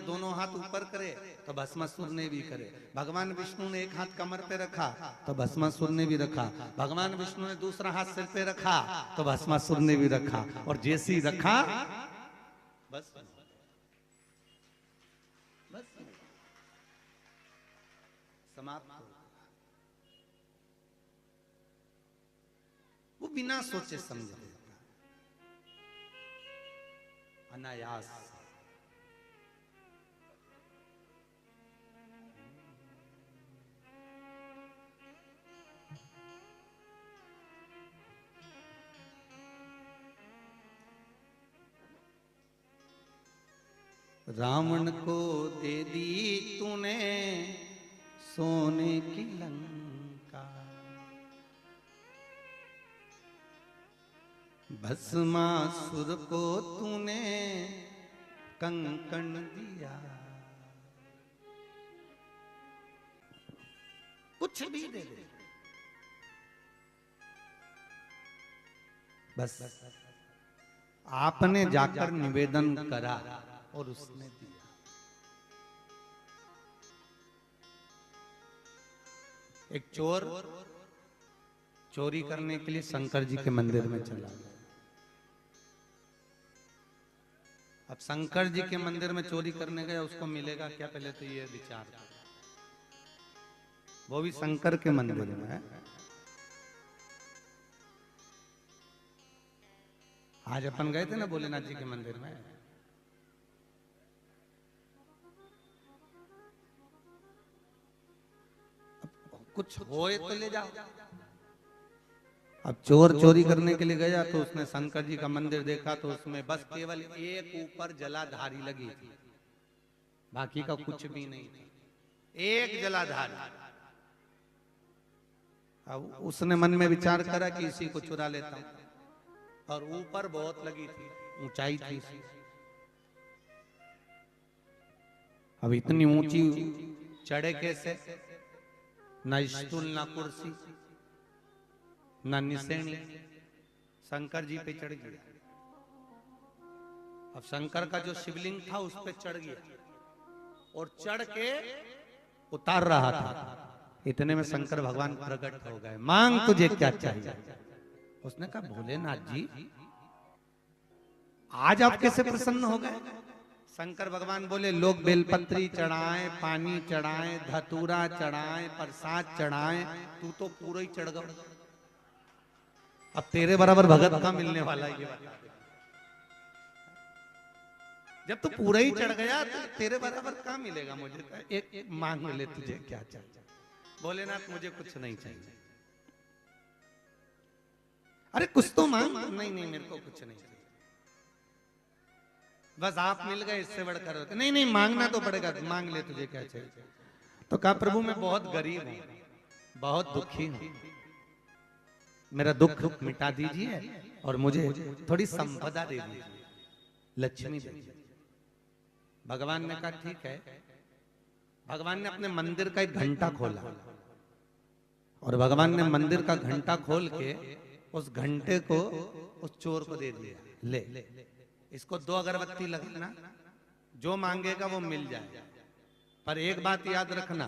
दोनों हाथ ऊपर करे तो भस्मासुर ने भी करे। भगवान विष्णु ने एक हाथ कमर पे रखा तो भस्मासुर ने भी रखा। भगवान विष्णु ने दूसरा हाथ सिर पे रखा तो भस्मासुर ने भी रखा। और जैसे ही रखा बस समाप्त हो। वो बिना सोचे समझे, अनायास। रावण को दे दी तूने सोने की लंका, भस्मासुर को तूने कंकण दिया। कुछ भी दे दे, बस आपने जाकर निवेदन करा और उसने दिया। एक चोर चोरी करने के लिए शंकर जी के मंदिर में चला गया। अब शंकर जी के मंदिर में चोरी करने गया, उसको मिलेगा क्या, पहले तो ये विचार, वो भी शंकर के मंदिर में है। आज अपन गए थे ना भोलेनाथ जी के मंदिर में, कुछ होए तो ले जाओ। अब चोर चोरी करने के लिए गया तो उसने शंकर जी का मंदिर देखा तो उसमें बस केवल एक ऊपर जलाधारी लगी थी, बाकी का कुछ भी नहीं था, एक जलाधारी। अब उसने मन में विचार करा कि इसी को चुरा लेता हूं, और ऊपर बहुत लगी थी, ऊंचाई थी। अब इतनी ऊंची चढ़े कैसे, ना स्टूल ना कुर्सी ना निसेनी, शंकर जी पे चढ़ गया। अब शंकर का जो शिवलिंग था उस पे चढ़ गया और चढ़ के उतार रहा था। इतने में शंकर भगवान प्रकट हो गए। मांग तुझे क्या चाहिए? उसने कहा भोलेनाथ जी आज आप कैसे प्रसन्न हो गए? शंकर भगवान बोले लोग बेलपत्री चढ़ाएं, पानी चढ़ाएं, धतूरा चढ़ाएं, प्रसाद चढ़ाएं, तू तो पूरा ही चढ़ गया। अब तेरे बराबर भगत कहाँ मिलने वाला है? जब तू पूरा ही चढ़ गया तो तेरे बराबर कहाँ मिलेगा मुझे? एक मांग ले, तुझे क्या चाहिए? भोलेनाथ मुझे कुछ नहीं चाहिए। अरे कुछ तो मांग। नहीं नहीं मेरे को कुछ नहीं चाहिए, बस आप मिल गए, इससे बढ़कर होते नहीं। नहीं मांगना तो पड़ेगा, मांग ले, तुझे क्या चाहिए? तो कहा प्रभु मैं बहुत गरीब हूं, बहुत दुखी हूं, मेरा दुख मिटा दीजिए और मुझे थोड़ी संपदा दे दीजिए, लक्ष्मी दे दीजिए। भगवान ने कहा ठीक है। भगवान ने अपने मंदिर का एक घंटा खोला और भगवान ने मंदिर का घंटा खोल के उस घंटे को उस चोर को दे दिया, ले इसको 2 अगरबत्ती लगाना, जो मांगेगा वो मिल जाए। पर एक बात याद रखना,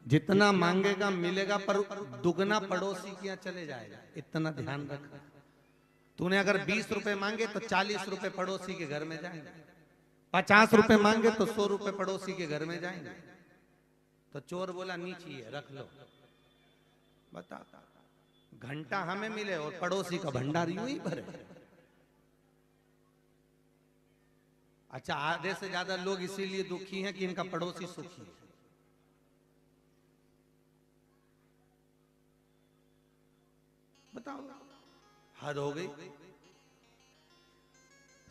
जितना मांगेगा मिलेगा, पर दुगना पड़ोसी के यहाँ चले जाएगा, इतना ध्यान रखना। तूने अगर 20 रुपए मांगे तो 40 रुपए पड़ोसी के घर में जाएंगे, 50 रुपए मांगे तो 100 रुपए पड़ोसी के घर में जाएंगे। तो चोर बोला नीचे रख लो। बता, घंटा हमें मिले और पड़ोसी का भंडार यूं ही भरे। अच्छा, आधे से ज्यादा लोग इसीलिए दुखी हैं कि इनका पड़ोसी सुखी है। बताओ, हद हो गई।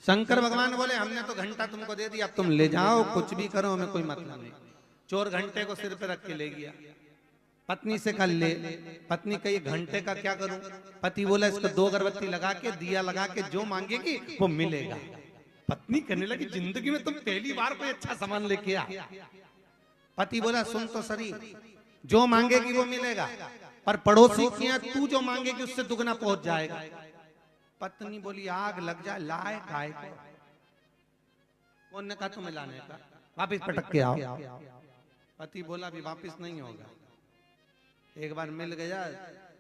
शंकर भगवान बोले हमने तो घंटा तुमको दे दिया, अब तुम ले जाओ, कुछ भी करो, हमें कोई मतलब नहीं। चोर घंटे को सिर पे रख के ले गया। पत्नी से कहा ले। पत्नी कही घंटे का क्या करूं? पति बोला इसको 2 अगरबत्ती लगा के, दिया लगा के, जो मांगेगी वो मिलेगा। पत्नी कहने लगी जिंदगी में तुम पहली बार कोई अच्छा सामान लेके आ। पति बोला सुन तो सही, जो मांगेगी वो मिलेगा, पर पड़ोसी की यहाँ तू जो मांगेगी उससे दुगना पहुंच जाएगा। पत्नी बोली आग लग जाए, लाए काय को? कौन ने कहा तुम्हें लाने का? वापिस पटक के आओ। पति बोला अभी वापिस नहीं होगा, एक बार मिल गया।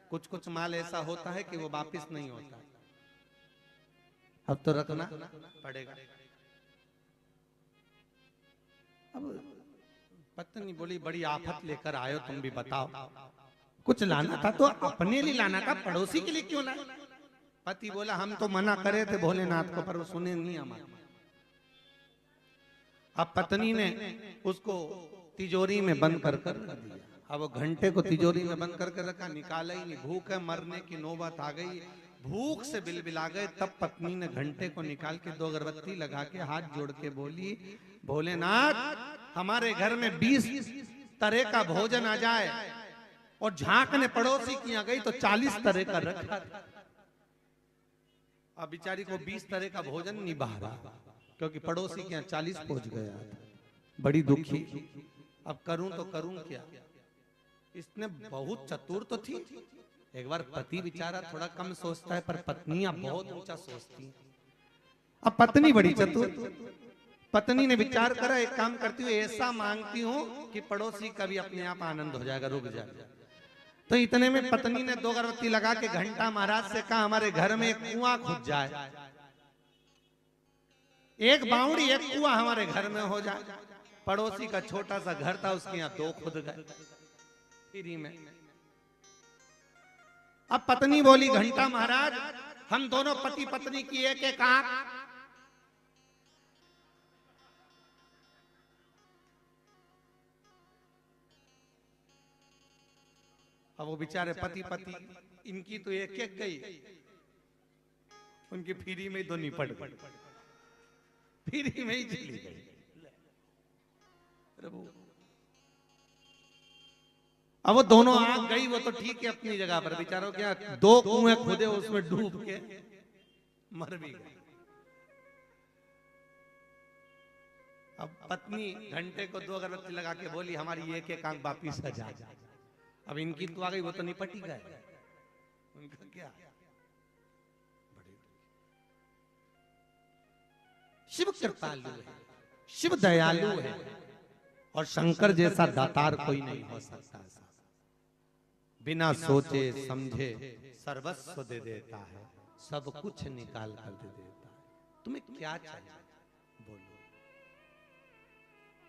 कुछ कुछ माल ऐसा होता है कि वो वापिस नहीं होता, अब तो रखना पड़ेगा। अब पत्नी बोली बड़ी आफत लेकर आयो, तुम भी बताओ, कुछ लाना था तो अपने लिए लाना था, पड़ोसी के लिए क्यों लाए? पति बोला हम तो मना करे थे भोलेनाथ को, पर वो सुने नहीं हमारे। अब पत्नी ने उसको तिजोरी में बंद कर रख दिया। अब वो घंटे को तिजोरी में बंद करके रखा, निकाला ही नहीं। भूख है, मरने की नौबत आ गई, भूख से बिलबिला गए। तब पत्नी ने घंटे को निकाल के 2 अगरबत्ती लगा के हाथ जोड़ के बोली भोलेनाथ हमारे घर में 20 तरह का भोजन आ जाए और झांकने पड़ोसी की यहाँ गई तो 40 तरह का रखा था। अब बेचारी को 20 तरह का भोजन नहीं बहा रहा क्योंकि पड़ोसी के यहाँ 40 पहुंच गया। बड़ी दुखी, अब करूं तो करूं क्या। इसने बहुत चतुर तो थी। एक बार पति बेचारा थोड़ा कम सोचता है पर पत्नियां बहुत ऊंचा सोचती हैं। अब पत्नी बड़ी चतुर, पत्नी ने विचार करा एक काम करती हूँ, ऐसा मांगती हूँ कि पड़ोसी का भी अपने आप आनंद हो जाएगा, रुक जाएगा। तो इतने में पत्नी ने 2 अगरबत्ती लगा के घंटा महाराज से कहा हमारे घर में एक कुआं खुद जाए, एक बावड़ी एक कुआं हमारे घर में हो जाए। पड़ोसी का छोटा सा घर था, उसके यहाँ 2 खुद गए फ्री में। अब पत्नी बोली घंटा महाराज हम दोनों पति पत्नी की एक एक आंख। अब वो बेचारे पति पति इनकी तो एक एक गई, उनकी फ्री में 2 निपट गई, फ्री में ही चली गई। अब वो दोनों आंख गई, वो तो ठीक है अपनी जगह पर, बेचारों क्या 2 कुएं खुदे उसमें डूब के मर भी गए। अब पत्नी घंटे को 2 अगरबत्ती लगा के बोली हमारी एक एक आंख वापिस आ जा। अब इनकी तो आ गई, वो तो निपट ही गए, उनका क्या। शिव कृपालु है, शिव दयालु है और शंकर जैसा दातार कोई नहीं हो सकता। बिना सोचे समझे सर्वस्व दे देता है, सब कुछ निकाल कर दे देता है। तुम्हें क्या चाहिए बोलो।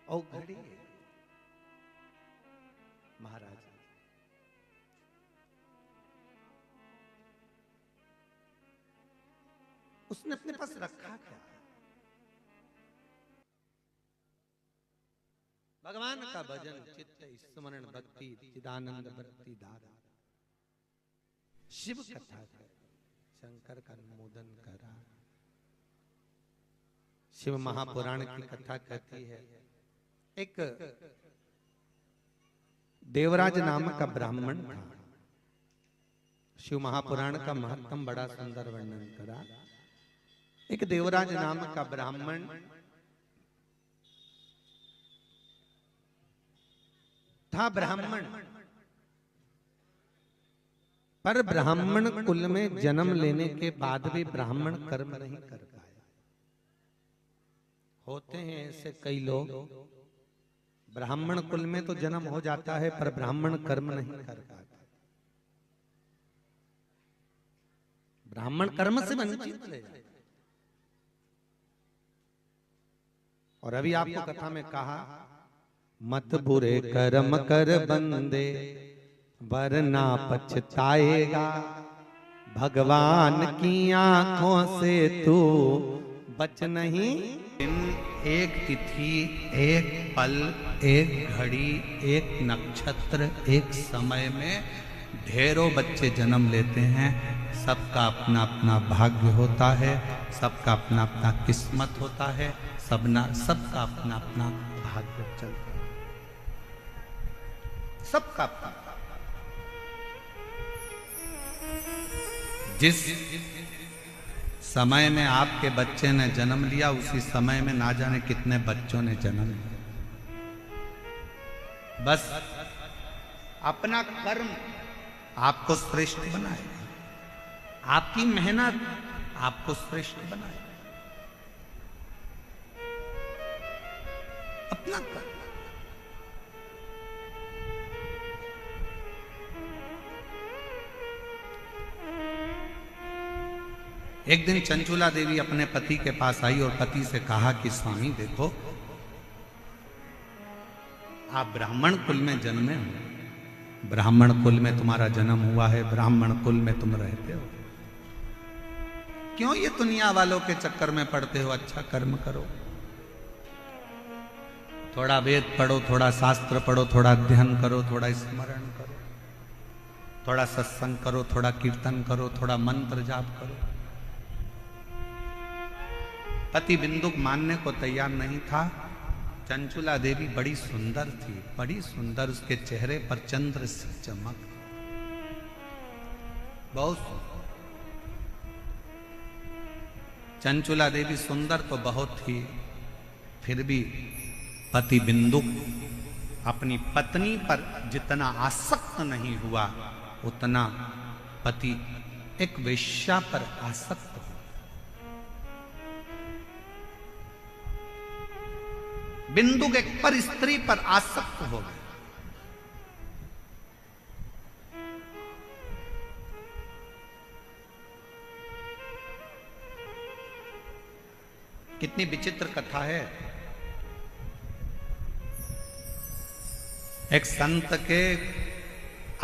ओ घड़ी महाराज उसने अपने पास रखा क्या। भगवान का भजन चित्त स्मरण भक्ति चिदानंद भक्ति धारा, शिव कथा शंकर का अनुमोदन करा। शिव महापुराण की कथा कहती है एक देवराज नामक का ब्राह्मण था। शिव महापुराण का महत्तम बड़ा सुंदर वर्णन करा। एक देवराज नामक का ब्राह्मण था। ब्राह्मण पर ब्राह्मण कुल में जन्म लेने के बाद भी ब्राह्मण कर्म नहीं कर पाया। होते हैं ऐसे कई लोग, ब्राह्मण कुल में तो जन्म हो जाता है पर ब्राह्मण कर्म नहीं कर पाता। ब्राह्मण कर्म से वंचित रह जाता। और अभी आपको कथा में कहा मत बुरे कर्म कर बंदे वरना पछताएगा, भगवान की आंखों से तू बच नहीं। एक तिथि, एक पल, एक घड़ी, एक नक्षत्र, एक समय में ढेरों बच्चे जन्म लेते हैं। सबका अपना अपना भाग्य होता है, सबका अपना अपना किस्मत होता है, सबका अपना अपना भाग्य चलता है, सबका अपना। जिस समय में आपके बच्चे ने जन्म लिया उसी समय में ना जाने कितने बच्चों ने जन्म लिया। बस अपना कर्म आपको श्रेष्ठ बनाए, आपकी मेहनत आपको श्रेष्ठ बनाए। अपना कर्म। एक दिन चंचूला देवी अपने पति के पास आई और पति से कहा कि स्वामी देखो, आप ब्राह्मण कुल में जन्मे हो, ब्राह्मण कुल में तुम्हारा जन्म हुआ है, ब्राह्मण कुल में तुम रहते हो, क्यों ये दुनिया वालों के चक्कर में पड़ते हो? अच्छा कर्म करो, थोड़ा वेद पढ़ो, थोड़ा शास्त्र पढ़ो, थोड़ा अध्ययन करो, थोड़ा स्मरण करो, थोड़ा सत्संग करो, थोड़ा कीर्तन करो, थोड़ा मंत्र जाप करो। पति बिंदुक मानने को तैयार नहीं था। चंचुला देवी बड़ी सुंदर थी, बड़ी सुंदर। उसके चेहरे पर चंद्र सी चमक, बहुत सुंदर। चंचुला देवी सुंदर तो बहुत थी, फिर भी पति बिंदु अपनी पत्नी पर जितना आसक्त नहीं हुआ, उतना पति एक वेश्या पर आसक्त हो। बिंदु एक पर स्त्री पर आसक्त हो गए। कितनी विचित्र कथा है। एक संत के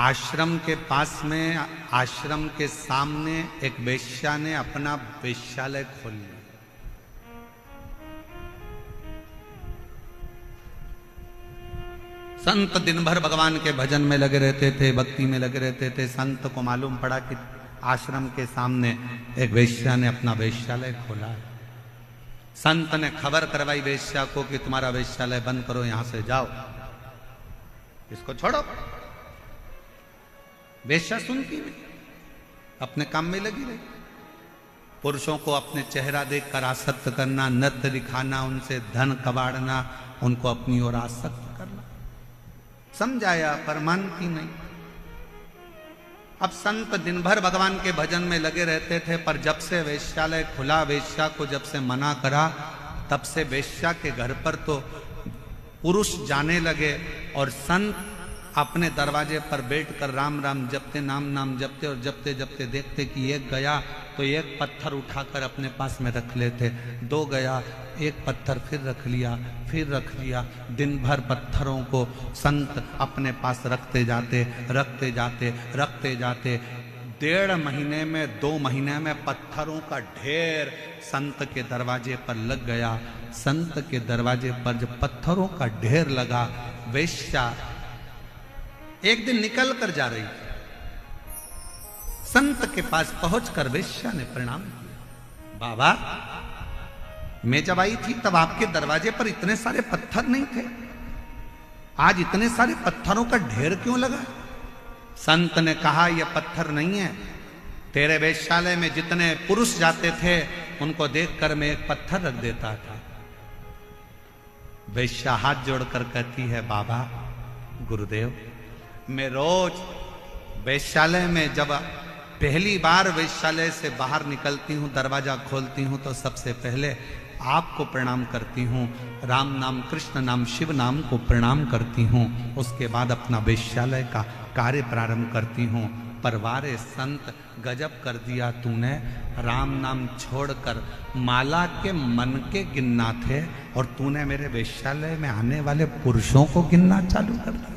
आश्रम के पास में, आश्रम के सामने एक वेश्या ने अपना वेश्यालय खोल लिया। संत दिन भर भगवान के भजन में लगे रहते थे, भक्ति में लगे रहते थे। संत को मालूम पड़ा कि आश्रम के सामने एक वेश्या ने अपना वेश्यालय खोला है। संत ने खबर करवाई वेश्या को कि तुम्हारा वेश्यालय बंद करो, यहां से जाओ, इसको छोड़ो। वेश्या सुनती नहीं, अपने काम में लगी रही। पुरुषों को अपने चेहरा देखकर आसक्त करना, नृत्य दिखाना, उनसे धन कबाड़ना, उनको अपनी ओर आसक्त करना। समझाया पर मानती नहीं। अब संत दिन भर भगवान के भजन में लगे रहते थे, पर जब से वेश्यालय खुला, वेश्या को जब से मना करा, तब से वेश्या के घर पर तो पुरुष जाने लगे और संत अपने दरवाजे पर बैठकर राम राम जपते, नाम नाम जपते और जपते जपते देखते कि एक गया तो एक पत्थर उठाकर अपने पास में रख लेते, दो गया एक पत्थर फिर रख लिया, फिर रख लिया। दिन भर पत्थरों को संत अपने पास रखते जाते, रखते जाते, रखते जाते। 1.5 महीने में, 2 महीने में पत्थरों का ढेर संत के दरवाजे पर लग गया। संत के दरवाजे पर जब पत्थरों का ढेर लगा, वेश्या एक दिन निकल कर जा रही थी। संत के पास पहुंचकर वेश्या ने प्रणाम किया। बाबा, मैं जब आई थी तब आपके दरवाजे पर इतने सारे पत्थर नहीं थे, आज इतने सारे पत्थरों का ढेर क्यों लगा? संत ने कहा, यह पत्थर नहीं है, तेरे वेश्यालय में जितने पुरुष जाते थे उनको देखकर मैं एक पत्थर रख देता था। वेश्या हाथ जोड़कर कहती है, बाबा गुरुदेव, मैं रोज वेश्यालय में जब पहली बार वेश्यालय से बाहर निकलती हूँ, दरवाजा खोलती हूँ, तो सबसे पहले आपको प्रणाम करती हूँ, राम नाम, कृष्ण नाम, शिव नाम को प्रणाम करती हूँ। उसके बाद अपना वेश्यालय का कार्य प्रारंभ करती हूँ। परवारे संत, गजब कर दिया तूने, राम नाम छोड़कर माला के मन के गिनना थे और तूने मेरे वेश्यालय में आने वाले पुरुषों को गिनना चालू कर दिया।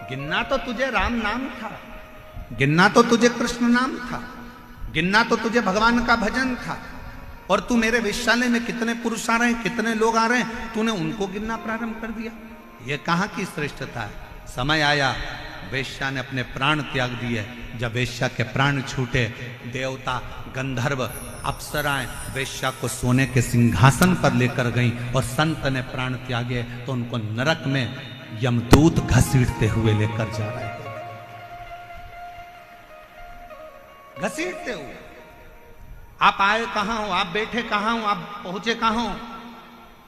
गिनना तो तुझे राम नाम था, गिनना तो तुझे कृष्ण नाम था, गिनना तो तुझे भगवान का भजन था, और तू मेरे वेश्यालय में कितने पुरुष आ रहे हैं, कितने लोग आ रहे हैं, तूने उनको गिनना प्रारंभ कर दिया। ये कहाँ की श्रेष्ठता है? समय आया, वेश्या ने अपने प्राण त्याग दिए। जब वेश्या के प्राण छूटे, देवता, गंधर्व, अप्सराएं वेश्या को सोने के सिंहासन पर लेकर गईं और संत ने प्राण त्यागे तो उनको नरक में यमदूत घसीटते हुए लेकर जा रहे हैं, घसीटते हुए। आप आए कहां हो, आप बैठे कहां हो, आप पहुंचे कहां हो?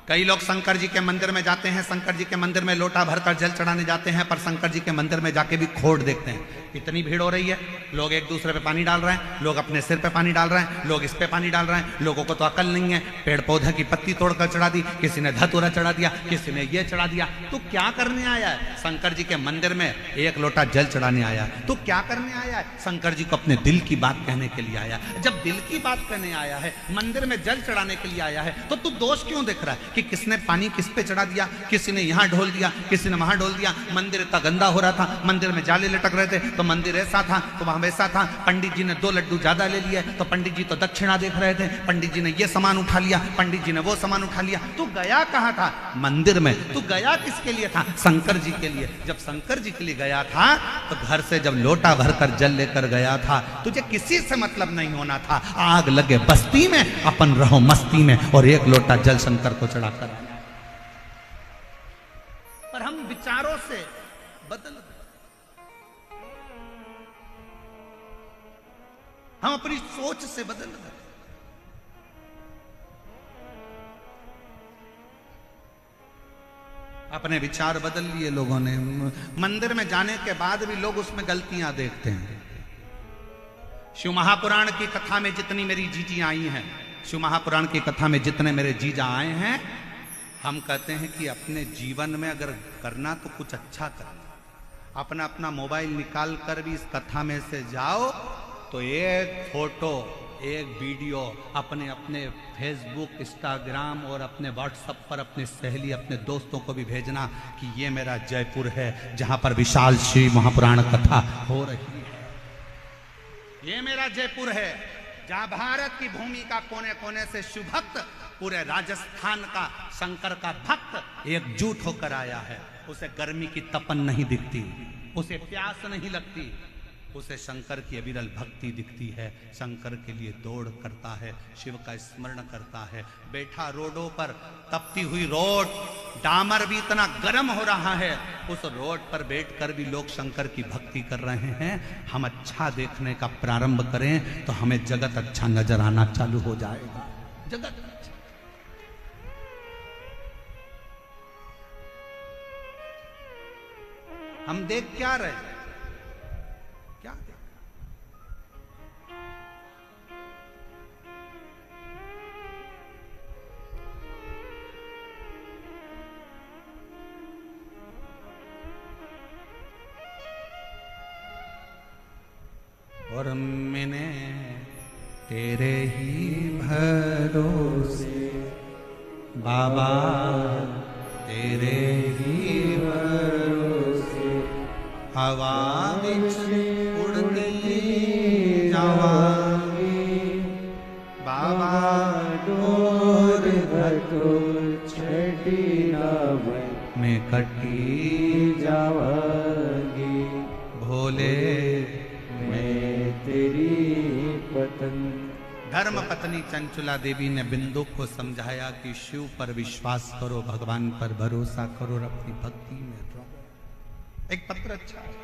कई लोग शंकर जी के मंदिर में जाते हैं, शंकर जी के मंदिर में लोटा भरकर जल चढ़ाने जाते हैं, पर शंकर जी के मंदिर में जाके भी खोट देखते हैं। इतनी भीड़ हो रही है, लोग एक दूसरे पे पानी डाल रहे हैं, लोग अपने सिर पे पानी डाल रहे हैं, लोग इस पे पानी डाल रहे हैं। लोगों को तो अकल नहीं है, पेड़ पौधे की पत्ती तोड़कर चढ़ा दी, किसी ने धतूरा चढ़ा दिया, किसी ने ये चढ़ा दिया। तू क्या करने आया है? शंकर जी के मंदिर में एक लोटा जल चढ़ाने आया है। तू क्या करने आया है? शंकर जी को अपने दिल की बात कहने के लिए आया। जब दिल की बात कहने आया है, मंदिर में जल चढ़ाने के लिए आया है, तो तू दोष क्यों देख रहा है कि किसने पानी किस पे चढ़ा दिया, किसी ने यहाँ ढोल दिया, किसी ने वहां ढोल दिया। मंदिर इतना गंदा हो रहा था, मंदिर में जाले लटक रहे थे, तो मंदिर ऐसा था तो वहां वैसा था। पंडित जी ने 2 लड्डू ज्यादा ले लिए, तो पंडित जी तो दक्षिणा देख रहे थे, पंडित जी ने ये सामान उठा लिया, पंडित जी ने वो सामान उठा लिया। तू गया कहाँ था? मंदिर में। तू गया किसके लिए था? शंकर जी के लिए। जब शंकर जी के लिए गया था तो घर से जब लोटा भरकर जल लेकर गया था, तुझे किसी से मतलब नहीं होना था। आग लगे बस्ती में, अपन रहो मस्ती में, और एक लोटा जल शंकर को चढ़ा खड़ा कराया, पर हम विचारों से बदल गए, हम अपनी सोच से बदल गए। अपने विचार बदल लिए लोगों ने। मंदिर में जाने के बाद भी लोग उसमें गलतियां देखते हैं। शिव महापुराण की कथा में जितनी मेरी जीजी आई हैं, शिव महापुराण की कथा में जितने मेरे जीजा आए हैं, हम कहते हैं कि अपने जीवन में अगर करना तो कुछ अच्छा करना। अपना अपना मोबाइल निकाल कर भी इस कथा में से जाओ तो एक फोटो एक वीडियो अपने अपने फेसबुक, इंस्टाग्राम और अपने व्हाट्सएप पर अपने सहेली अपने दोस्तों को भी भेजना कि ये मेरा जयपुर है जहां पर विशाल शिव महापुराण कथा हो रही है। ये मेरा जयपुर है जहां भारत की भूमि का कोने कोने से शिव भक्त, पूरे राजस्थान का शंकर का भक्त एकजुट होकर आया है। उसे गर्मी की तपन नहीं दिखती, उसे प्यास नहीं लगती, उसे शंकर की अविरल भक्ति दिखती है। शंकर के लिए दौड़ करता है, शिव का स्मरण करता है। बैठा रोडों पर, तपती हुई रोड, डामर भी इतना गर्म हो रहा है, उस रोड पर बैठकर भी लोग शंकर की भक्ति कर रहे हैं। हम अच्छा देखने का प्रारंभ करें तो हमें जगत अच्छा नजर आना चालू हो जाएगा। जगत हम देख क्या रहे हैं? क्या देख? और मैंने तेरे ही भरोसे बाबा, तेरे ही भरोसे हवा विच उड़ती जावांगी बाबा, डोर घटोर छड़ी ना मैं कटी जावांगी, भोले मैं तेरी पत्नी। धर्म पत्नी चंचुला देवी ने बिंदु को समझाया कि शिव पर विश्वास करो, भगवान पर भरोसा करो और अपनी भक्ति में रहो। एक पत्र अच्छा है।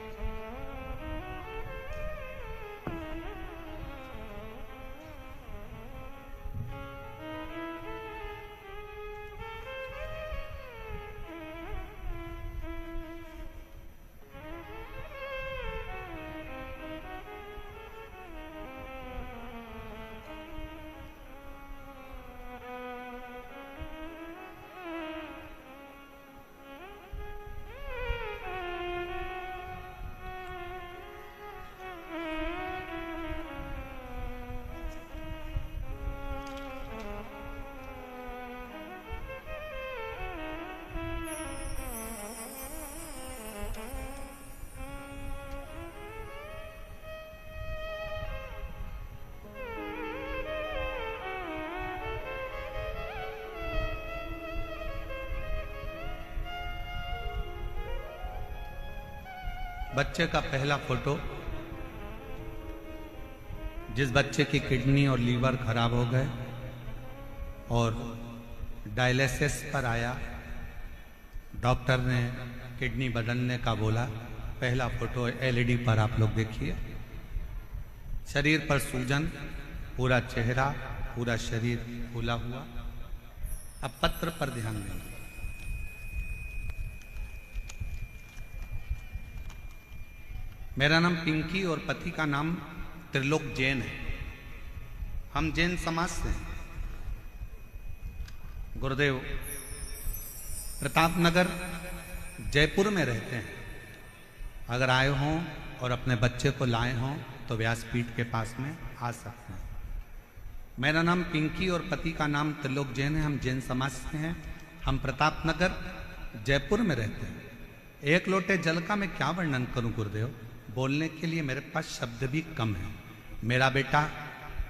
बच्चे का पहला फोटो, जिस बच्चे की किडनी और लीवर खराब हो गए और डायलिसिस पर आया, डॉक्टर ने किडनी बदलने का बोला। पहला फोटो एलईडी पर आप लोग देखिए। शरीर पर सूजन, पूरा चेहरा, पूरा शरीर फूला हुआ। अब पत्र पर ध्यान देंगे। मेरा नाम पिंकी और पति का नाम त्रिलोक जैन है। हम जैन समाज से हैं। गुरुदेव प्रतापनगर जयपुर में रहते हैं। अगर आए हों और अपने बच्चे को लाए हों तो व्यासपीठ के पास में आ सकते हैं। मेरा नाम पिंकी और पति का नाम त्रिलोक जैन है। हम जैन समाज से हैं। हम प्रतापनगर जयपुर में रहते हैं। एक लोटे जल का मैं क्या वर्णन करूं गुरुदेव, बोलने के लिए मेरे पास शब्द भी कम है। मेरा बेटा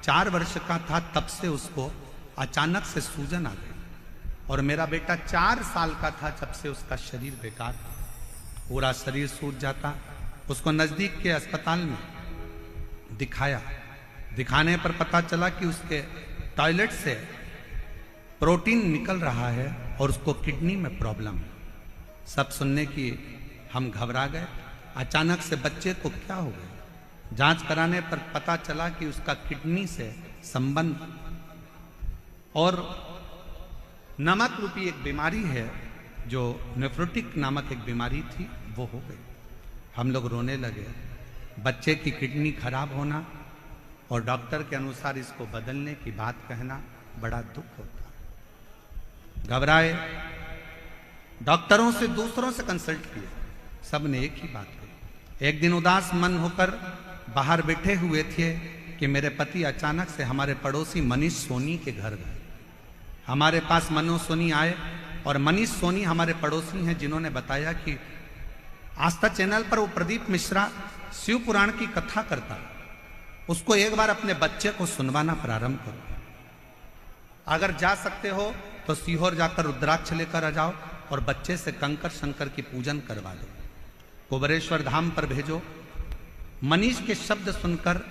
4 वर्ष का था तब से उसको अचानक से सूजन आ गई, और मेरा बेटा 4 साल का था जब से उसका शरीर बेकार था। पूरा शरीर सूज जाता। उसको नजदीक के अस्पताल में दिखाया। दिखाने पर पता चला कि उसके टॉयलेट से प्रोटीन निकल रहा है और उसको किडनी में प्रॉब्लम है। सब सुनने की हम घबरा गए। अचानक से बच्चे को क्या हो गया? जांच कराने पर पता चला कि उसका किडनी से संबंध और नमक रूपी एक बीमारी है, जो नेफ्रोटिक नामक एक बीमारी थी, वो हो गई। हम लोग रोने लगे। बच्चे की किडनी खराब होना और डॉक्टर के अनुसार इसको बदलने की बात कहना बड़ा दुख होता है। घबराए, डॉक्टरों से, दूसरों से कंसल्ट किए, सब ने एक ही बात कही। एक दिन उदास मन होकर बाहर बैठे हुए थे कि मेरे पति अचानक से हमारे पड़ोसी मनीष सोनी के घर गए। हमारे पास मनोज सोनी आए और मनीष सोनी हमारे पड़ोसी हैं, जिन्होंने बताया कि आस्था चैनल पर वो प्रदीप मिश्रा शिव पुराण की कथा करता है, उसको एक बार अपने बच्चे को सुनवाना प्रारंभ करो। अगर जा सकते हो तो सीहोर जाकर रुद्राक्ष लेकर आ जाओ और बच्चे से कंकर शंकर की पूजन करवा दो। कुबरेश्वर धाम पर भेजो। मनीष के शब्द सुनकर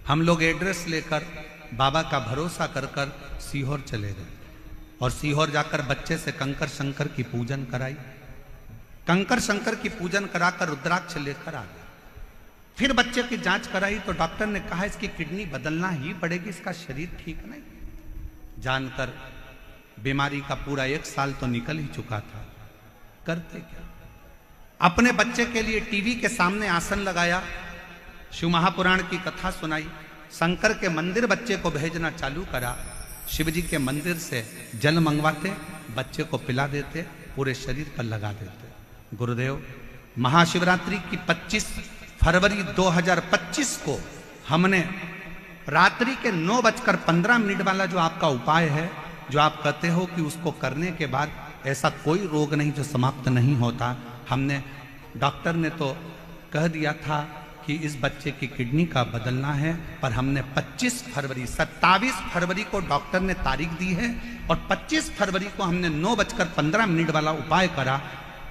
हम लोग एड्रेस लेकर बाबा का भरोसा कर कर सीहोर चले गए और सीहोर जाकर बच्चे से कंकर शंकर की पूजन कराई। कंकर शंकर की पूजन कराकर रुद्राक्ष लेकर आ गए। फिर बच्चे की जांच कराई तो डॉक्टर ने कहा इसकी किडनी बदलना ही पड़ेगी, इसका शरीर ठीक नहीं। जानकर बीमारी का पूरा 1 साल तो निकल ही चुका था। करते क्या? अपने बच्चे के लिए टीवी के सामने आसन लगाया, शिव महापुराण की कथा सुनाई, शंकर के मंदिर बच्चे को भेजना चालू करा, शिव जी के मंदिर से जल मंगवाते, बच्चे को पिला देते, पूरे शरीर पर लगा देते। गुरुदेव, महाशिवरात्रि की 25 फरवरी 2025 को हमने रात्रि के 9:15 वाला जो आपका उपाय है, जो आप कहते हो कि उसको करने के बाद ऐसा कोई रोग नहीं जो समाप्त नहीं होता, हमने, डॉक्टर ने तो कह दिया था कि इस बच्चे की किडनी का बदलना है, पर हमने 27 फरवरी को डॉक्टर ने तारीख दी है और 25 फरवरी को हमने 9:15 वाला उपाय करा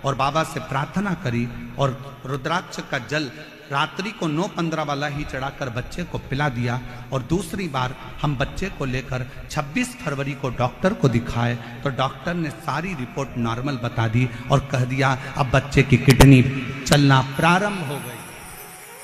और बाबा से प्रार्थना करी और रुद्राक्ष का जल रात्रि को 9:15 वाला ही चढ़ाकर बच्चे को पिला दिया। और दूसरी बार हम बच्चे को लेकर 26 फरवरी को डॉक्टर को दिखाए तो डॉक्टर ने सारी रिपोर्ट नॉर्मल बता दी और कह दिया अब बच्चे की किडनी चलना प्रारंभ हो गई।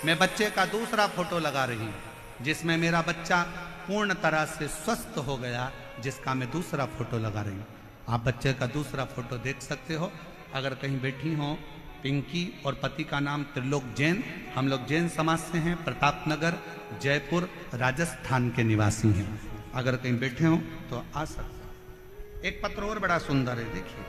मैं बच्चे का दूसरा फोटो लगा रही हूँ, जिसमें मेरा बच्चा पूर्ण तरह से स्वस्थ हो गया, जिसका मैं दूसरा फोटो लगा रही हूँ। आप बच्चे का दूसरा फोटो देख सकते हो। अगर कहीं बैठी हो, पिंकी और पति का नाम त्रिलोक जैन, हम लोग जैन समाज से हैं, प्रतापनगर जयपुर राजस्थान के निवासी हैं। अगर कहीं बैठे हो तो आ सकते। एक पत्र और बड़ा सुंदर है, देखिए।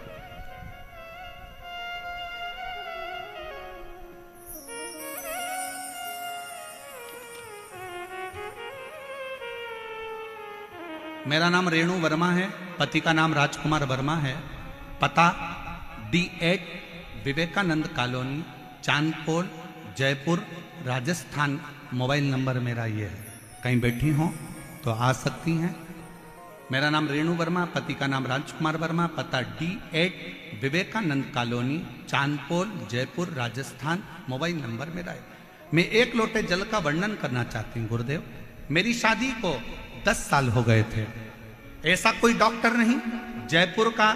मेरा नाम रेणु वर्मा है, पति का नाम राजकुमार वर्मा है, पता D8 Vivekanand colony, Chandpol, Jaipur, Rajasthan. Mobile number मेरा ये है। कहीं बैठी हो तो आ सकती हैं। मेरा नाम रेणु वर्मा, पति का नाम राजकुमार वर्मा, पता D8 Vivekanand colony, Chandpol, Jaipur, Rajasthan. Mobile number मेरा है। मैं 1 लोटे जल का वर्णन करना चाहती हूँ। गुरुदेव, मेरी शादी को 10 साल हो गए थे। ऐसा कोई डॉक्टर नहीं जयपुर का,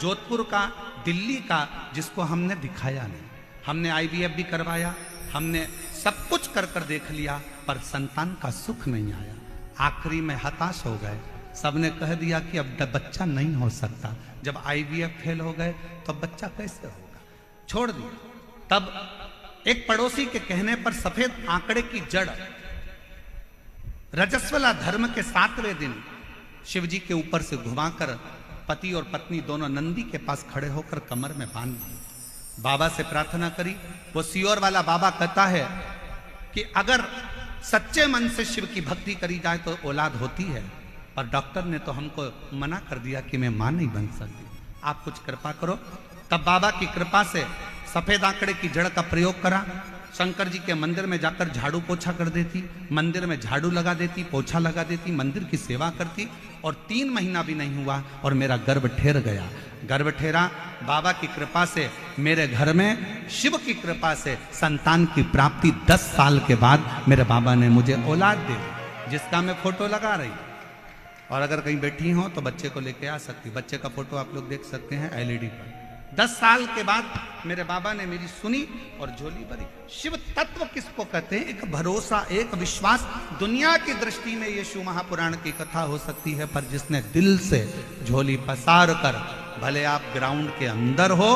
जोधपुर का, दिल्ली का जिसको हमने दिखाया नहीं। हमने IVF भी करवाया, हमने सब कुछ कर कर देख लिया, पर संतान का सुख नहीं आया। आखिरी में हताश हो गए। सबने कह दिया कि अब बच्चा नहीं हो सकता। जब IVF फेल हो गए तो बच्चा कैसे होगा, छोड़ दिया। तब एक पड़ोसी के कहने पर सफेद आंकड़े की जड़ रजस्वला धर्म के 7वें दिन शिव जी के ऊपर से घुमाकर पति और पत्नी दोनों नंदी के पास खड़े होकर कमर में बांध दी। बाबा से प्रार्थना करी। वो सीहोर वाला बाबा कहता है कि अगर सच्चे मन से शिव की भक्ति करी जाए तो औलाद होती है, पर डॉक्टर ने तो हमको मना कर दिया कि मैं मां नहीं बन सकती, आप कुछ कृपा करो। तब बाबा की कृपा से सफेद आंकड़े की जड़ का प्रयोग करा। शंकर जी के मंदिर में जाकर झाड़ू पोछा कर देती, मंदिर में झाड़ू लगा देती, पोछा लगा देती, मंदिर की सेवा करती, और 3 महीना भी नहीं हुआ और मेरा गर्भ ठहर गया। गर्भ ठहरा, बाबा की कृपा से मेरे घर में शिव की कृपा से संतान की प्राप्ति 10 साल के बाद मेरे बाबा ने मुझे औलाद दे दी, जिसका मैं फोटो लगा रही। और अगर कहीं बैठी हो तो बच्चे को लेके आ सकती। बच्चे का फोटो आप लोग देख सकते हैं एलईडी पर। 10 साल के बाद मेरे बाबा ने मेरी सुनी और झोली भरी। शिव तत्व किसको कहते हैं? एक भरोसा, एक विश्वास। दुनिया की दृष्टि में ये शिव महापुराण की कथा हो सकती है, पर जिसने दिल से झोली पसार कर, भले आप ग्राउंड के अंदर हो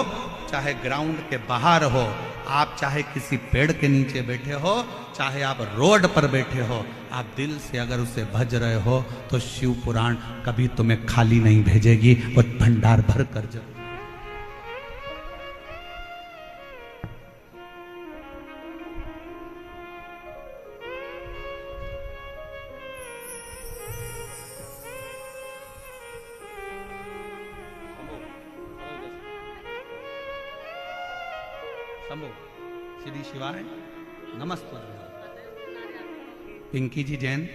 चाहे ग्राउंड के बाहर हो, आप चाहे किसी पेड़ के नीचे बैठे हो चाहे आप रोड पर बैठे हो, आप दिल से अगर उसे भज रहे हो तो शिव पुराण कभी तुम्हें खाली नहीं भेजेगी, वो भंडार भर कर जरूर। शंभो श्री शिवाय नमस्ते। पिंकी जी जैन,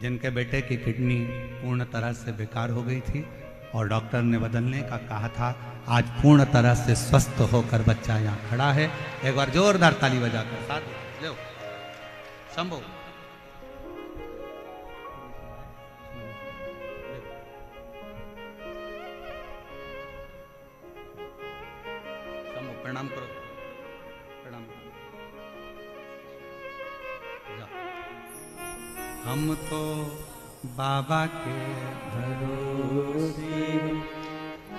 जिनके बेटे की किडनी पूर्ण तरह से बेकार हो गई थी और डॉक्टर ने बदलने का कहा था, आज पूर्ण तरह से स्वस्थ होकर बच्चा यहाँ खड़ा है। एक बार जोरदार ताली बजाकर साथ लो। शंभो प्रणाम करो, प्रणाम करो। हम तो बाबा के भरोसे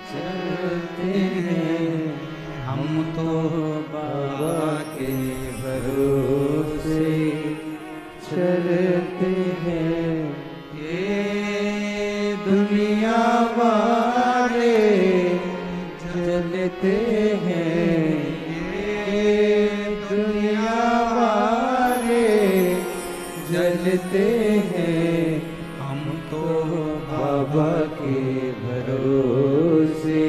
चलते हैं, हम तो बाबा के भरोसे चलते हैं। ये दुनिया वाले चलते हैं, चलते हैं, हम तो बाबा के भरोसे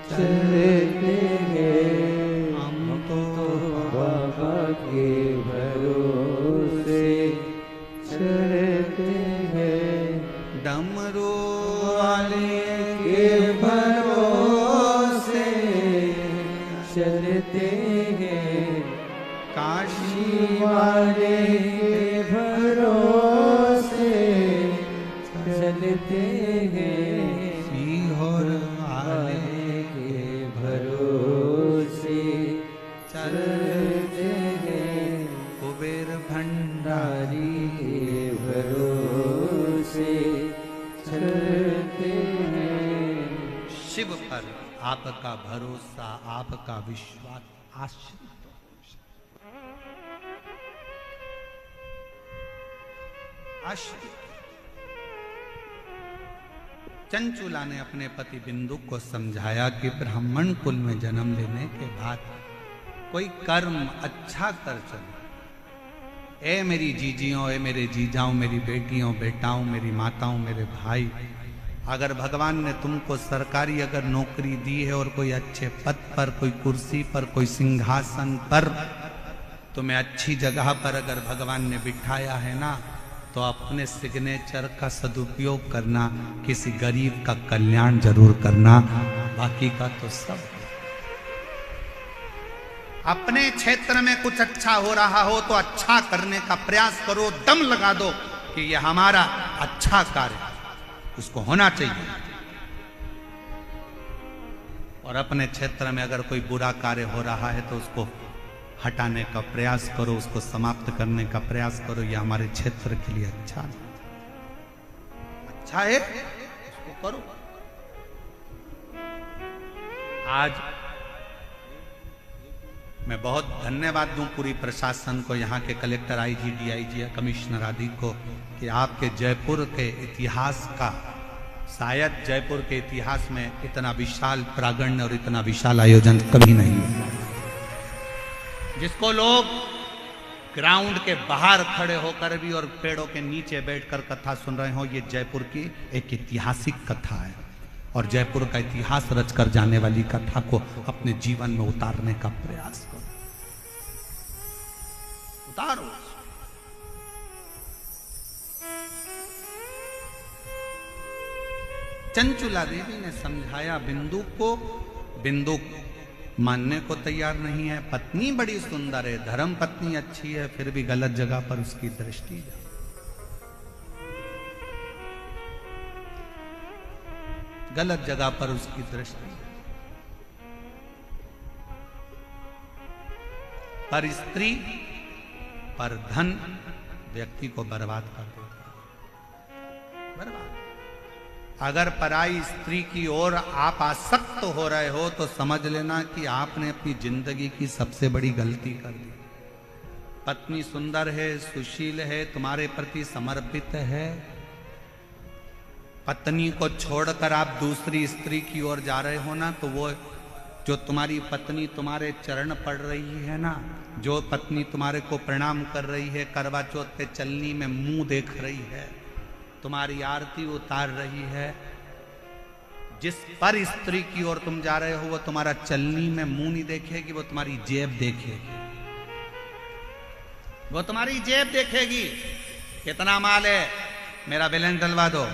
चलते हैं, हम तो बाबा के भरोसे चलते हैं। डमरू वाले के भरोसे चलते हैं, काशी वाले चलते हैं, सीहोर वाले के भरोसे चलते हैं, कुबेर भंडारी के भरोसे चलते हैं। शिव पर आपका भरोसा, आपका विश्वास आश्रित। चंचुला ने अपने पति बिंदु को समझाया कि ब्राह्मण कुल में जन्म लेने के बाद कोई कर्म अच्छा कर चलो। ए मेरी जीजियों, ए मेरे जीजाओं, मेरी बेटियों, बेटाओं, मेरी माताओं, मेरे भाई, अगर भगवान ने तुमको सरकारी अगर नौकरी दी है और कोई अच्छे पद पर, कोई कुर्सी पर, कोई सिंहासन पर, तुम्हें अच्छी जगह पर अगर भगवान ने बिठाया है ना, तो अपने सिग्नेचर का सदुपयोग करना, किसी गरीब का कल्याण जरूर करना, बाकी का तो सब। अपने क्षेत्र में कुछ अच्छा हो रहा हो तो अच्छा करने का प्रयास करो, दम लगा दो कि यह हमारा अच्छा कार्य उसको होना चाहिए। और अपने क्षेत्र में अगर कोई बुरा कार्य हो रहा है तो उसको हटाने का प्रयास करो, उसको समाप्त करने का प्रयास करो। यह हमारे क्षेत्र के लिए अच्छा है, अच्छा है, उसको करो। आज मैं बहुत धन्यवाद दूं पूरी प्रशासन को, यहाँ के कलेक्टर, आईजी, डीआईजी, कमिश्नर आदि को, कि आपके जयपुर के इतिहास का, शायद जयपुर के इतिहास में इतना विशाल प्रांगण और इतना विशाल आयोजन कभी नहीं हुआ, जिसको लोग ग्राउंड के बाहर खड़े होकर भी और पेड़ों के नीचे बैठकर कथा सुन रहे हो। ये जयपुर की एक ऐतिहासिक कथा है और जयपुर का इतिहास रचकर जाने वाली कथा को अपने जीवन में उतारने का प्रयास करो, उतारो। चंचुला देवी ने समझाया बिंदु को, बिंदु मानने को तैयार नहीं है। पत्नी बड़ी सुंदर है, धर्म पत्नी अच्छी है, फिर भी गलत जगह पर उसकी दृष्टि। गलत जगह पर उसकी दृष्टि। पर स्त्री पर धन व्यक्ति को बर्बाद कर देता है, बर्बाद। अगर पराई स्त्री की ओर आप आसक्त हो रहे हो तो समझ लेना कि आपने अपनी जिंदगी की सबसे बड़ी गलती कर दी। पत्नी सुंदर है, सुशील है, तुम्हारे प्रति समर्पित है, पत्नी को छोड़कर आप दूसरी स्त्री की ओर जा रहे हो ना, तो वो जो तुम्हारी पत्नी तुम्हारे चरण पड़ रही है ना, जो पत्नी तुम्हारे को प्रणाम कर रही है, करवा चौथ पे चलनी में मुंह देख रही है, तुम्हारी आरती उतार रही है, जिस पर स्त्री की ओर तुम जा रहे हो वो तुम्हारा चलनी में मुंह नहीं देखेगी, वो तुम्हारी जेब देखेगी, वो तुम्हारी जेब देखेगी। कितना माल है, मेरा बैलेंस डलवा दो,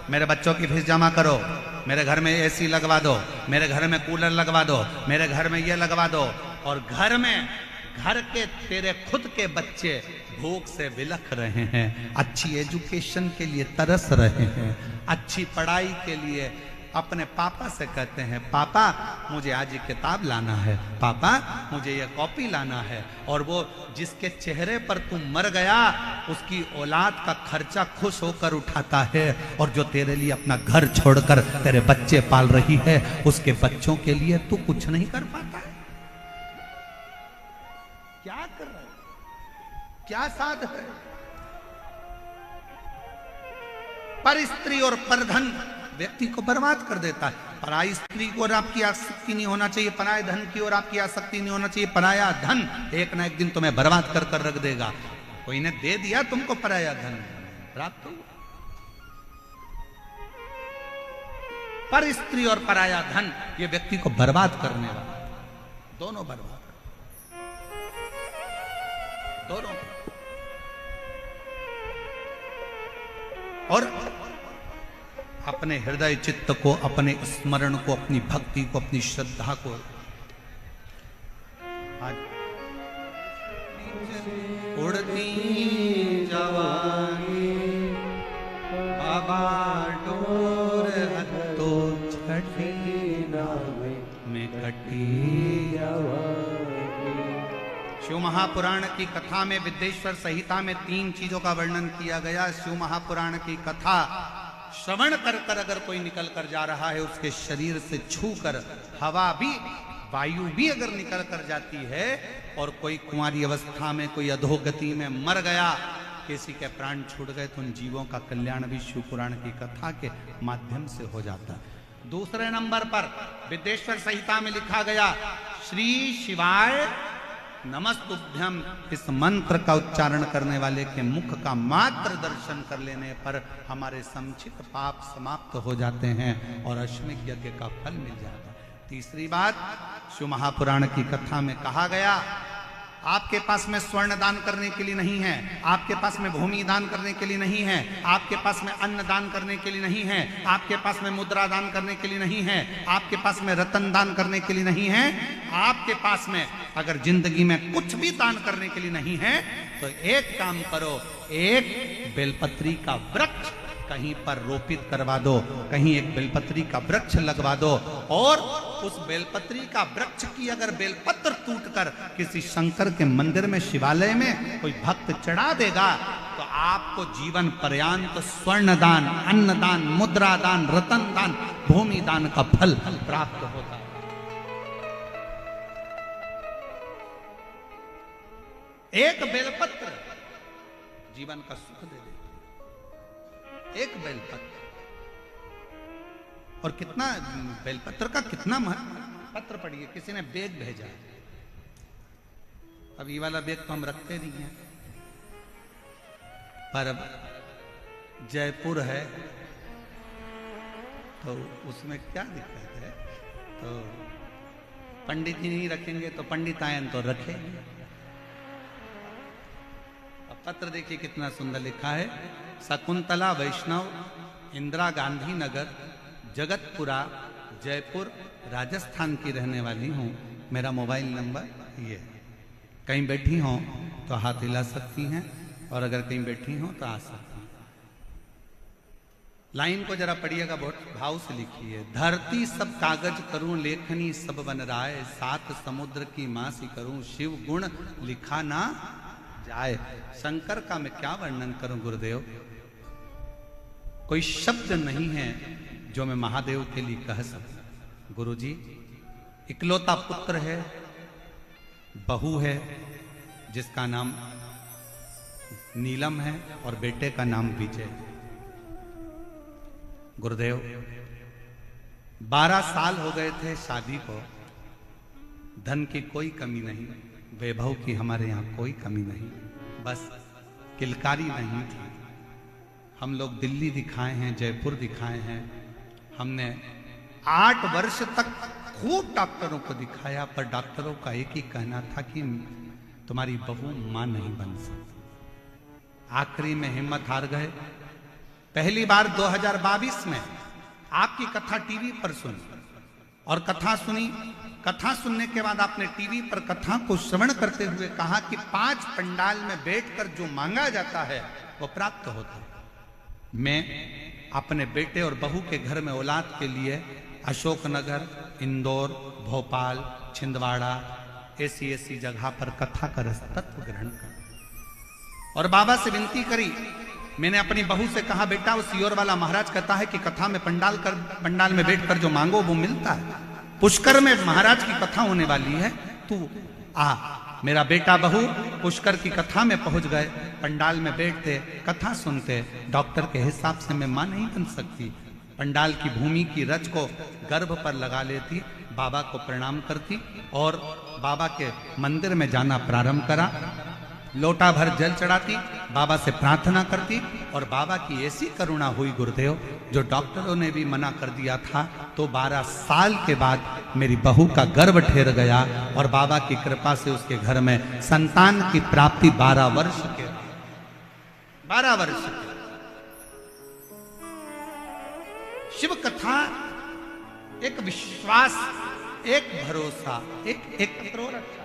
मेरे बच्चों की फीस जमा करो, मेरे घर में एसी लगवा दो, मेरे घर में कूलर लगवा दो, मेरे घर में ये लगवा दो। और घर के तेरे खुद के बच्चे भूख से विलख रहे हैं, अच्छी एजुकेशन के लिए तरस रहे हैं, अच्छी पढ़ाई के लिए अपने पापा से कहते हैं, पापा मुझे आज ये किताब लाना है, पापा मुझे ये कॉपी लाना है। और वो जिसके चेहरे पर तू मर गया उसकी औलाद का खर्चा खुश होकर उठाता है, और जो तेरे लिए अपना घर छोड़कर तेरे बच्चे पाल रही है उसके बच्चों के लिए तू कुछ नहीं कर पाता है। क्या कर रहा है, क्या साध है। पर स्त्री और पर धन व्यक्ति को बर्बाद कर देता है। पराई स्त्री की ओर आपकी आसक्ति नहीं होना चाहिए, पराये धन की ओर आपकी आसक्ति नहीं होना चाहिए। पराया धन एक ना एक दिन तुम्हें बर्बाद कर कर रख देगा। कोई ने दे दिया तुमको पराया धन, प्राप्त हुआ। पर स्त्री और पराया धन ये व्यक्ति को बर्बाद करने वाला, दोनों बर्बाद, दोनों। और अपने हृदय चित्त को, अपने स्मरण को, अपनी भक्ति को, अपनी श्रद्धा को आज उड़ती जवानी बाबा डोर हत्तो छठी में कटी। शिव महापुराण की कथा में, विद्येश्वर संहिता में 3 चीजों का वर्णन किया गया। शिव महापुराण की कथा श्रवण कर कर अगर कोई निकल कर जा रहा है, उसके शरीर से छूकर हवा भी, वायु भी अगर निकल कर जाती है, और कोई कुंवारी अवस्था में, कोई अधोगति में मर गया, किसी के प्राण छूट गए, तो उन जीवों का कल्याण भी शिव पुराण की कथा के माध्यम से हो जाता है। दूसरे नंबर पर विद्येश्वर संहिता में लिखा गया, श्री शिवाय नमस्तुभ्यम। इस मंत्र का उच्चारण करने वाले के मुख का मात्र दर्शन कर लेने पर हमारे संचित पाप समाप्त हो जाते हैं और अश्वमेध यज्ञ का फल मिल जाता है। तीसरी बात, शिव महापुराण की कथा में कहा गया, आपके पास में स्वर्ण दान करने के लिए नहीं है, आपके पास में भूमि दान करने के लिए नहीं है, आपके पास में अन्न दान करने के लिए नहीं है, आपके पास में मुद्रा दान करने के लिए नहीं है, आपके पास में रतन दान करने के लिए नहीं है, आपके पास में अगर जिंदगी में कुछ भी दान करने के लिए नहीं है, तो एक काम करो, एक बेलपत्री का वृक्ष कहीं पर रोपित करवा दो, कहीं एक बेलपत्री का वृक्ष लगवा दो, और उस बेलपत्री का वृक्ष की अगर बेलपत्र टूटकर किसी शंकर के मंदिर में, शिवालय में कोई भक्त चढ़ा देगा, तो आपको जीवन पर्यंत स्वर्ण दान, अन्न दान, मुद्रा दान, रतन दान, भूमि दान का फल प्राप्त होता है। एक बेलपत्र जीवन का सुख दे देता, एक बेलपत्र। और कितना बेलपत्र का कितना महत्व। पत्र पढ़िए, किसी ने बेग भेजा, अब ये वाला बेग तो हम रखते नहीं हैं, पर अब जयपुर है तो उसमें क्या दिक्कत है, तो पंडित जी नहीं रखेंगे तो पंडितायन तो रखेंगे। अब पत्र देखिए कितना सुंदर लिखा है, शकुंतला वैष्णव, इंदिरा गांधी नगर, जगतपुरा, जयपुर, राजस्थान की रहने वाली हूँ। मेरा मोबाइल नंबर ये, कहीं बैठी हों तो हाथ हिला सकती हैं, और अगर कहीं बैठी हों तो आ सकती हैं। लाइन को जरा पढ़िएगा, बहुत भाव से लिखी है। धरती सब कागज करूं लेखनी सब बन राय, सात समुद्र की मासी करूं शिव गुण लिखा ना जाए। शंकर का मैं क्या वर्णन करूं गुरुदेव, कोई शब्द नहीं है जो मैं महादेव के लिए कह सकूं। गुरुजी इकलौता पुत्र है, बहू है जिसका नाम नीलम है और बेटे का नाम विजय। गुरुदेव 12 साल हो गए थे शादी को, धन की कोई कमी नहीं, वैभव की हमारे यहाँ कोई कमी नहीं, बस किलकारी नहीं थी। हम लोग दिल्ली दिखाए हैं, जयपुर दिखाए हैं, हमने 8 वर्ष तक खूब डॉक्टरों को दिखाया, पर डॉक्टरों का एक ही कहना था कि तुम्हारी बहू मां नहीं बन सकती। आखिरी में हिम्मत हार गए। पहली बार 2022 में आपकी कथा टीवी पर सुनी और कथा सुनी। कथा सुनने के बाद आपने टीवी पर कथा को श्रवण करते हुए कहा कि 5 पंडाल में बैठकर जो मांगा जाता है वो प्राप्त होता है। मैं अपने बेटे और बहू के घर में औलाद के लिए अशोकनगर, इंदौर, भोपाल, छिंदवाड़ा ऐसी जगह पर कथा का रसतत्व ग्रहण कर और बाबा से विनती करी। मैंने अपनी बहू से कहा, बेटा उस योर वाला महाराज कहता है कि कथा में पंडाल में बैठकर जो मांगो वो मिलता है। पुष्कर में महाराज की कथा होने वाली है, तू आ। मेरा बेटा बहू पुष्कर की कथा में पहुंच गए। पंडाल में बैठते, कथा सुनते। डॉक्टर के हिसाब से मैं मां नहीं बन सकती। पंडाल की भूमि की रच को गर्भ पर लगा लेती, बाबा को प्रणाम करती और बाबा के मंदिर में जाना प्रारंभ करा। लोटा भर जल चढ़ाती, बाबा से प्रार्थना करती और बाबा की ऐसी करुणा हुई गुरुदेव, जो डॉक्टरों ने भी मना कर दिया था, तो 12 साल के बाद मेरी बहू का गर्भ ठहर गया और बाबा की कृपा से उसके घर में संतान की प्राप्ति 12 वर्ष के 12 वर्ष के। शिव कथा एक विश्वास, एक भरोसा, एक रक्षा।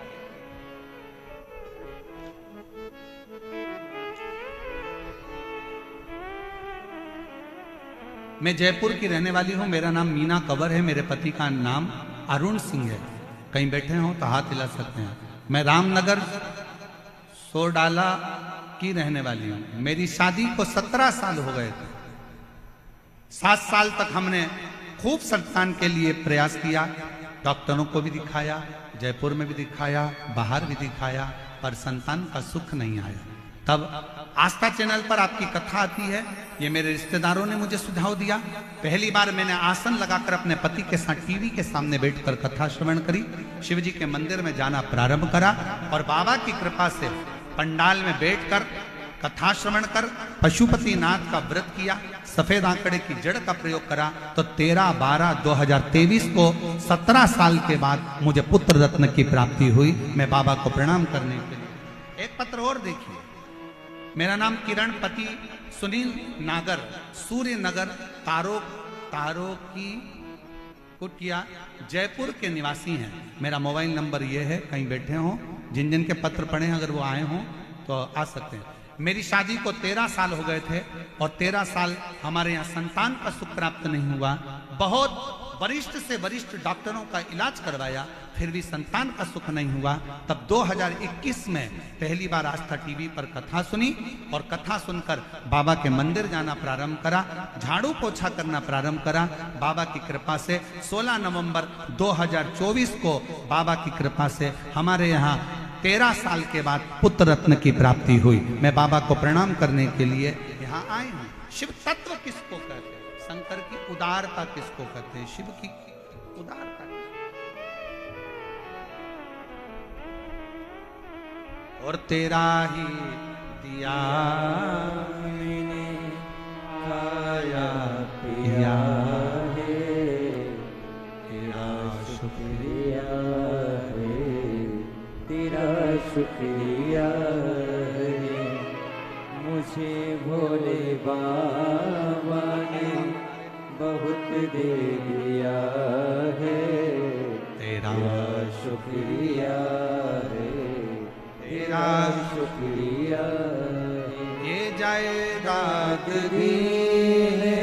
मैं जयपुर की रहने वाली हूं, मेरा नाम मीना कंवर है, मेरे पति का नाम अरुण सिंह है। कहीं बैठे हो तो हाथ हिला सकते हैं। मैं रामनगर सोडाला की रहने वाली हूं। मेरी शादी को 17 साल हो गए थे। 7 साल तक हमने खूब संतान के लिए प्रयास किया, डॉक्टरों को भी दिखाया, जयपुर में भी दिखाया, बाहर भी दिखाया, पर संतान का सुख नहीं आया। तब आस्था चैनल पर आपकी कथा आती है, ये मेरे रिश्तेदारों ने मुझे सुझाव दिया। पहली बार मैंने आसन लगाकर अपने पति के साथ टीवी के सामने बैठकर कथा श्रवण करी, शिव जी के मंदिर में जाना प्रारंभ करा और बाबा की कृपा से पंडाल में बैठकर कथा श्रवण कर पशुपति नाथ का व्रत किया, सफेद आंकड़े की जड़ का प्रयोग करा, तो 13/12/2023 को 17 साल के बाद मुझे पुत्र रत्न की प्राप्ति हुई। मैं बाबा को प्रणाम करने के लिए। एक पत्र और देखिए, मेरा नाम किरण, पति सुनील नागर, सूर्य नगर, तारो की कुटिया, जयपुर के निवासी हैं। मेरा मोबाइल नंबर ये है, कहीं बैठे हो, जिन जिन के पत्र पढ़े अगर वो आए हों तो आ सकते हैं। मेरी शादी को 13 साल हो गए थे और 13 साल हमारे यहाँ संतान का सुख प्राप्त नहीं हुआ। बहुत वरिष्ठ से वरिष्ठ डॉक्टरों का इलाज करवाया, फिर भी संतान का सुख नहीं हुआ। तब 2021 में पहली बार आस्था टीवी पर कथा सुनी और कथा सुनकर बाबा के मंदिर जाना प्रारंभ करा, झाड़ू पोछा करना प्रारंभ करा। बाबा की कृपा से 16 नवंबर 2024 को बाबा की कृपा से हमारे यहाँ 13 साल के बाद पुत्र रत्न की प्राप्ति हुई। मैं बाबा को प्रणाम करने के लिए यहाँ आए हूँ। शिव तत्व किसको कहते हैं? शंकर की उदारता किसको कहते हैं? शिव की उदारता। और तेरा ही दिया मैंने खाया पिया है, तेरा शुक्रिया है, तेरा शुक्रिया है, मुझे भोले बाबा ने बहुत दे दिया है, तेरा शुक्रिया है, तेरा शुक्रिया। ये जायदाद भी है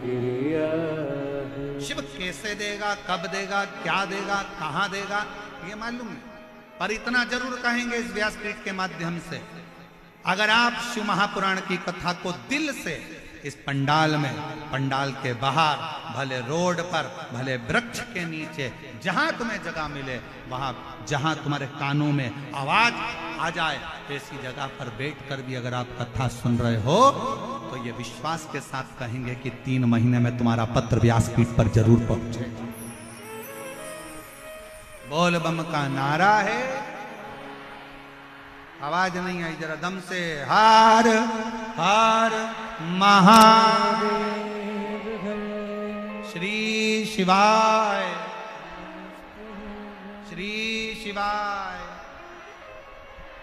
क्रिया है। शिव कैसे देगा, कब देगा, क्या देगा, कहां देगा, ये मालूम नहीं, पर इतना जरूर कहेंगे इस व्यासपीठ के माध्यम से, अगर आप शिव महापुराण की कथा को दिल से इस पंडाल में, पंडाल के बाहर, भले रोड पर, भले वृक्ष के नीचे, जहां तुम्हें जगह मिले, वहां जहां तुम्हारे कानों में आवाज आ जाए, ऐसी जगह पर बैठकर भी अगर आप कथा सुन रहे हो तो ये विश्वास के साथ कहेंगे कि 3 महीने में तुम्हारा पत्र व्यासपीठ पर जरूर पहुंचे। बोल बम का नारा है, आवाज नहीं आई, जरा दम से, हर हर महादेव, श्री शिवाय, श्री शिवाय।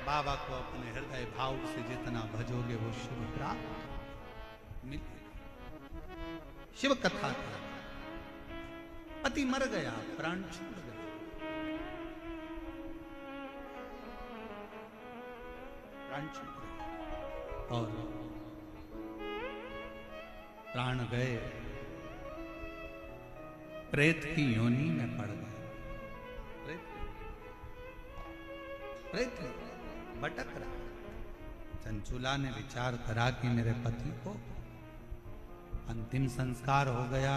बाबा को अपने हृदय भाव से जितना भजोगे वो शिव प्राप्त मिलेगा। शिव कथा का पति मर गया, प्राण छूट गया, प्राण छूट गया और प्राण गए, प्रेत की योनि में पड़ गए। प्रेत भटक रहा। चंचुला ने विचार करा कि मेरे पति को अंतिम संस्कार हो गया,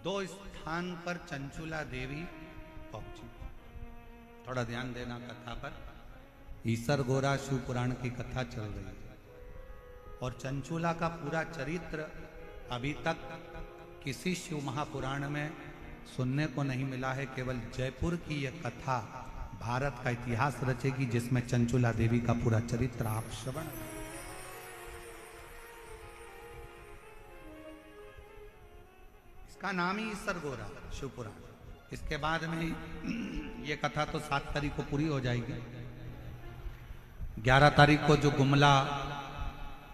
दो स्थान पर चंचुला देवी पहुंची। थोड़ा ध्यान देना कथा पर, ईसर गोरा शिव पुराण की कथा चल रही है और चंचुला का पूरा चरित्र अभी तक किसी शिव महापुराण में सुनने को नहीं मिला है। केवल जयपुर की यह कथा भारत का इतिहास रचेगी जिसमें चंचुला देवी का पूरा चरित्र आप श्रवण। इसका नाम ही ईसर गोरा शिव पुराण। इसके बाद में ये कथा तो 7 तारीख को पूरी हो जाएगी। 11 तारीख को जो गुमला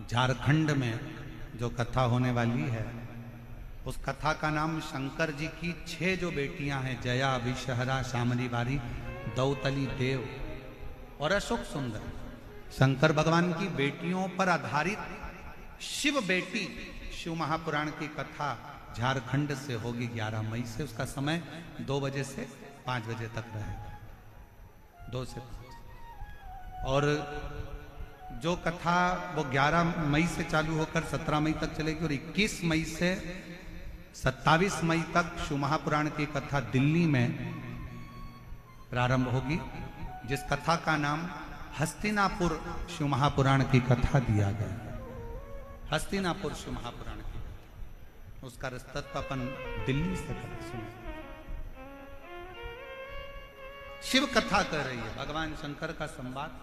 झारखंड में जो कथा होने वाली है, उस कथा का नाम शंकर जी की 6 जो बेटियां हैं, जया, विषहरा, शामली बारी, दौतली देव और अशोक सुंदर, शंकर भगवान की बेटियों पर आधारित शिव बेटी शिव महापुराण की कथा झारखंड से होगी 11 मई से। उसका समय 2 बजे से 5 बजे तक रहेगा, 2 से 5। और जो कथा वो 11 मई से चालू होकर 17 मई तक चलेगी और 21 मई से 27 मई तक शिव महापुराण की कथा दिल्ली में प्रारंभ होगी, जिस कथा का नाम हस्तिनापुर शिव महापुराण की कथा दिया गया। हस्तिनापुर शिव महापुराण की कथा, उसका रस्तत्व अपन दिल्ली से कर सुने। शिव कथा कर रही है, भगवान शंकर का संवाद।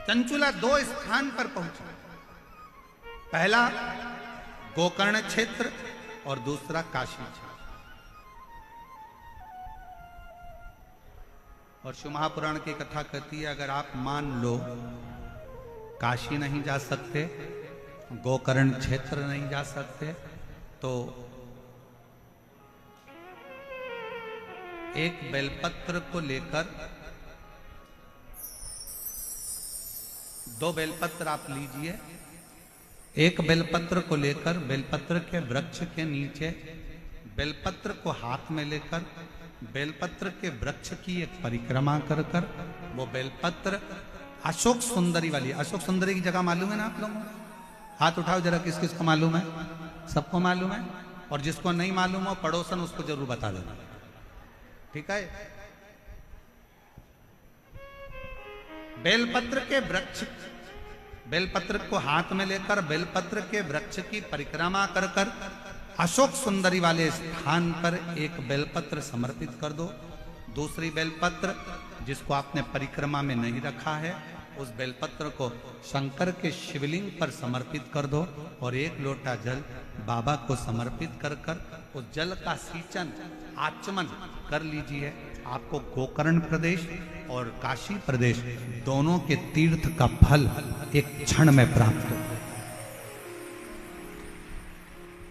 चंचुला 2 स्थान पर पहुंचा, पहला गोकर्ण क्षेत्र और दूसरा काशी क्षेत्र। और शिव महापुराण की कथा कहती है, अगर आप मान लो काशी नहीं जा सकते, गोकर्ण क्षेत्र नहीं जा सकते, तो एक बेलपत्र को लेकर 2 बेलपत्र आप लीजिए। एक बेलपत्र को लेकर बेलपत्र के वृक्ष के नीचे, बेलपत्र को हाथ में लेकर बेलपत्र के वृक्ष की एक परिक्रमा कर कर वो बेलपत्र अशोक सुंदरी वाली, अशोक सुंदरी की जगह मालूम है ना आप लोगों को? हाथ उठाओ जरा, किस किस को मालूम है? सबको मालूम है? और जिसको नहीं मालूम हो पड़ोसन उसको जरूर बता देना, ठीक है? बेलपत्र के वृक्ष, बेलपत्र को हाथ में लेकर बेलपत्र के वृक्ष की परिक्रमा कर कर अशोक सुंदरी वाले स्थान पर एक बेलपत्र समर्पित कर दो। दूसरी बेलपत्र जिसको आपने परिक्रमा में नहीं रखा है, उस बेलपत्र को शंकर के शिवलिंग पर समर्पित कर दो और 1 लोटा जल बाबा को समर्पित कर कर उस जल का सींचन, आचमन कर लीजिए। आपको गोकर्ण प्रदेश और काशी प्रदेश दोनों के तीर्थ का फल एक क्षण में प्राप्त हो,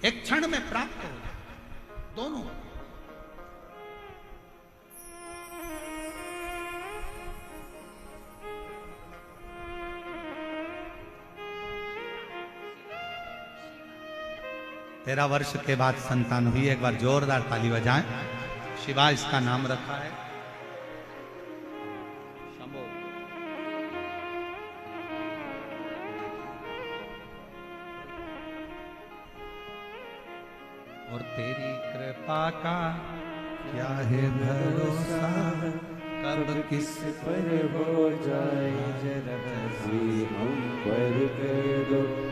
एक क्षण में प्राप्त हो दोनों। 13 वर्ष के बाद संतान हुई। एक बार जोरदार ताली बजाएं। शिवा इसका नाम रखा है। शंभो। और तेरी कृपा का क्या है भरोसा, कब किस पर हो जाए जरा हम पर कर दो।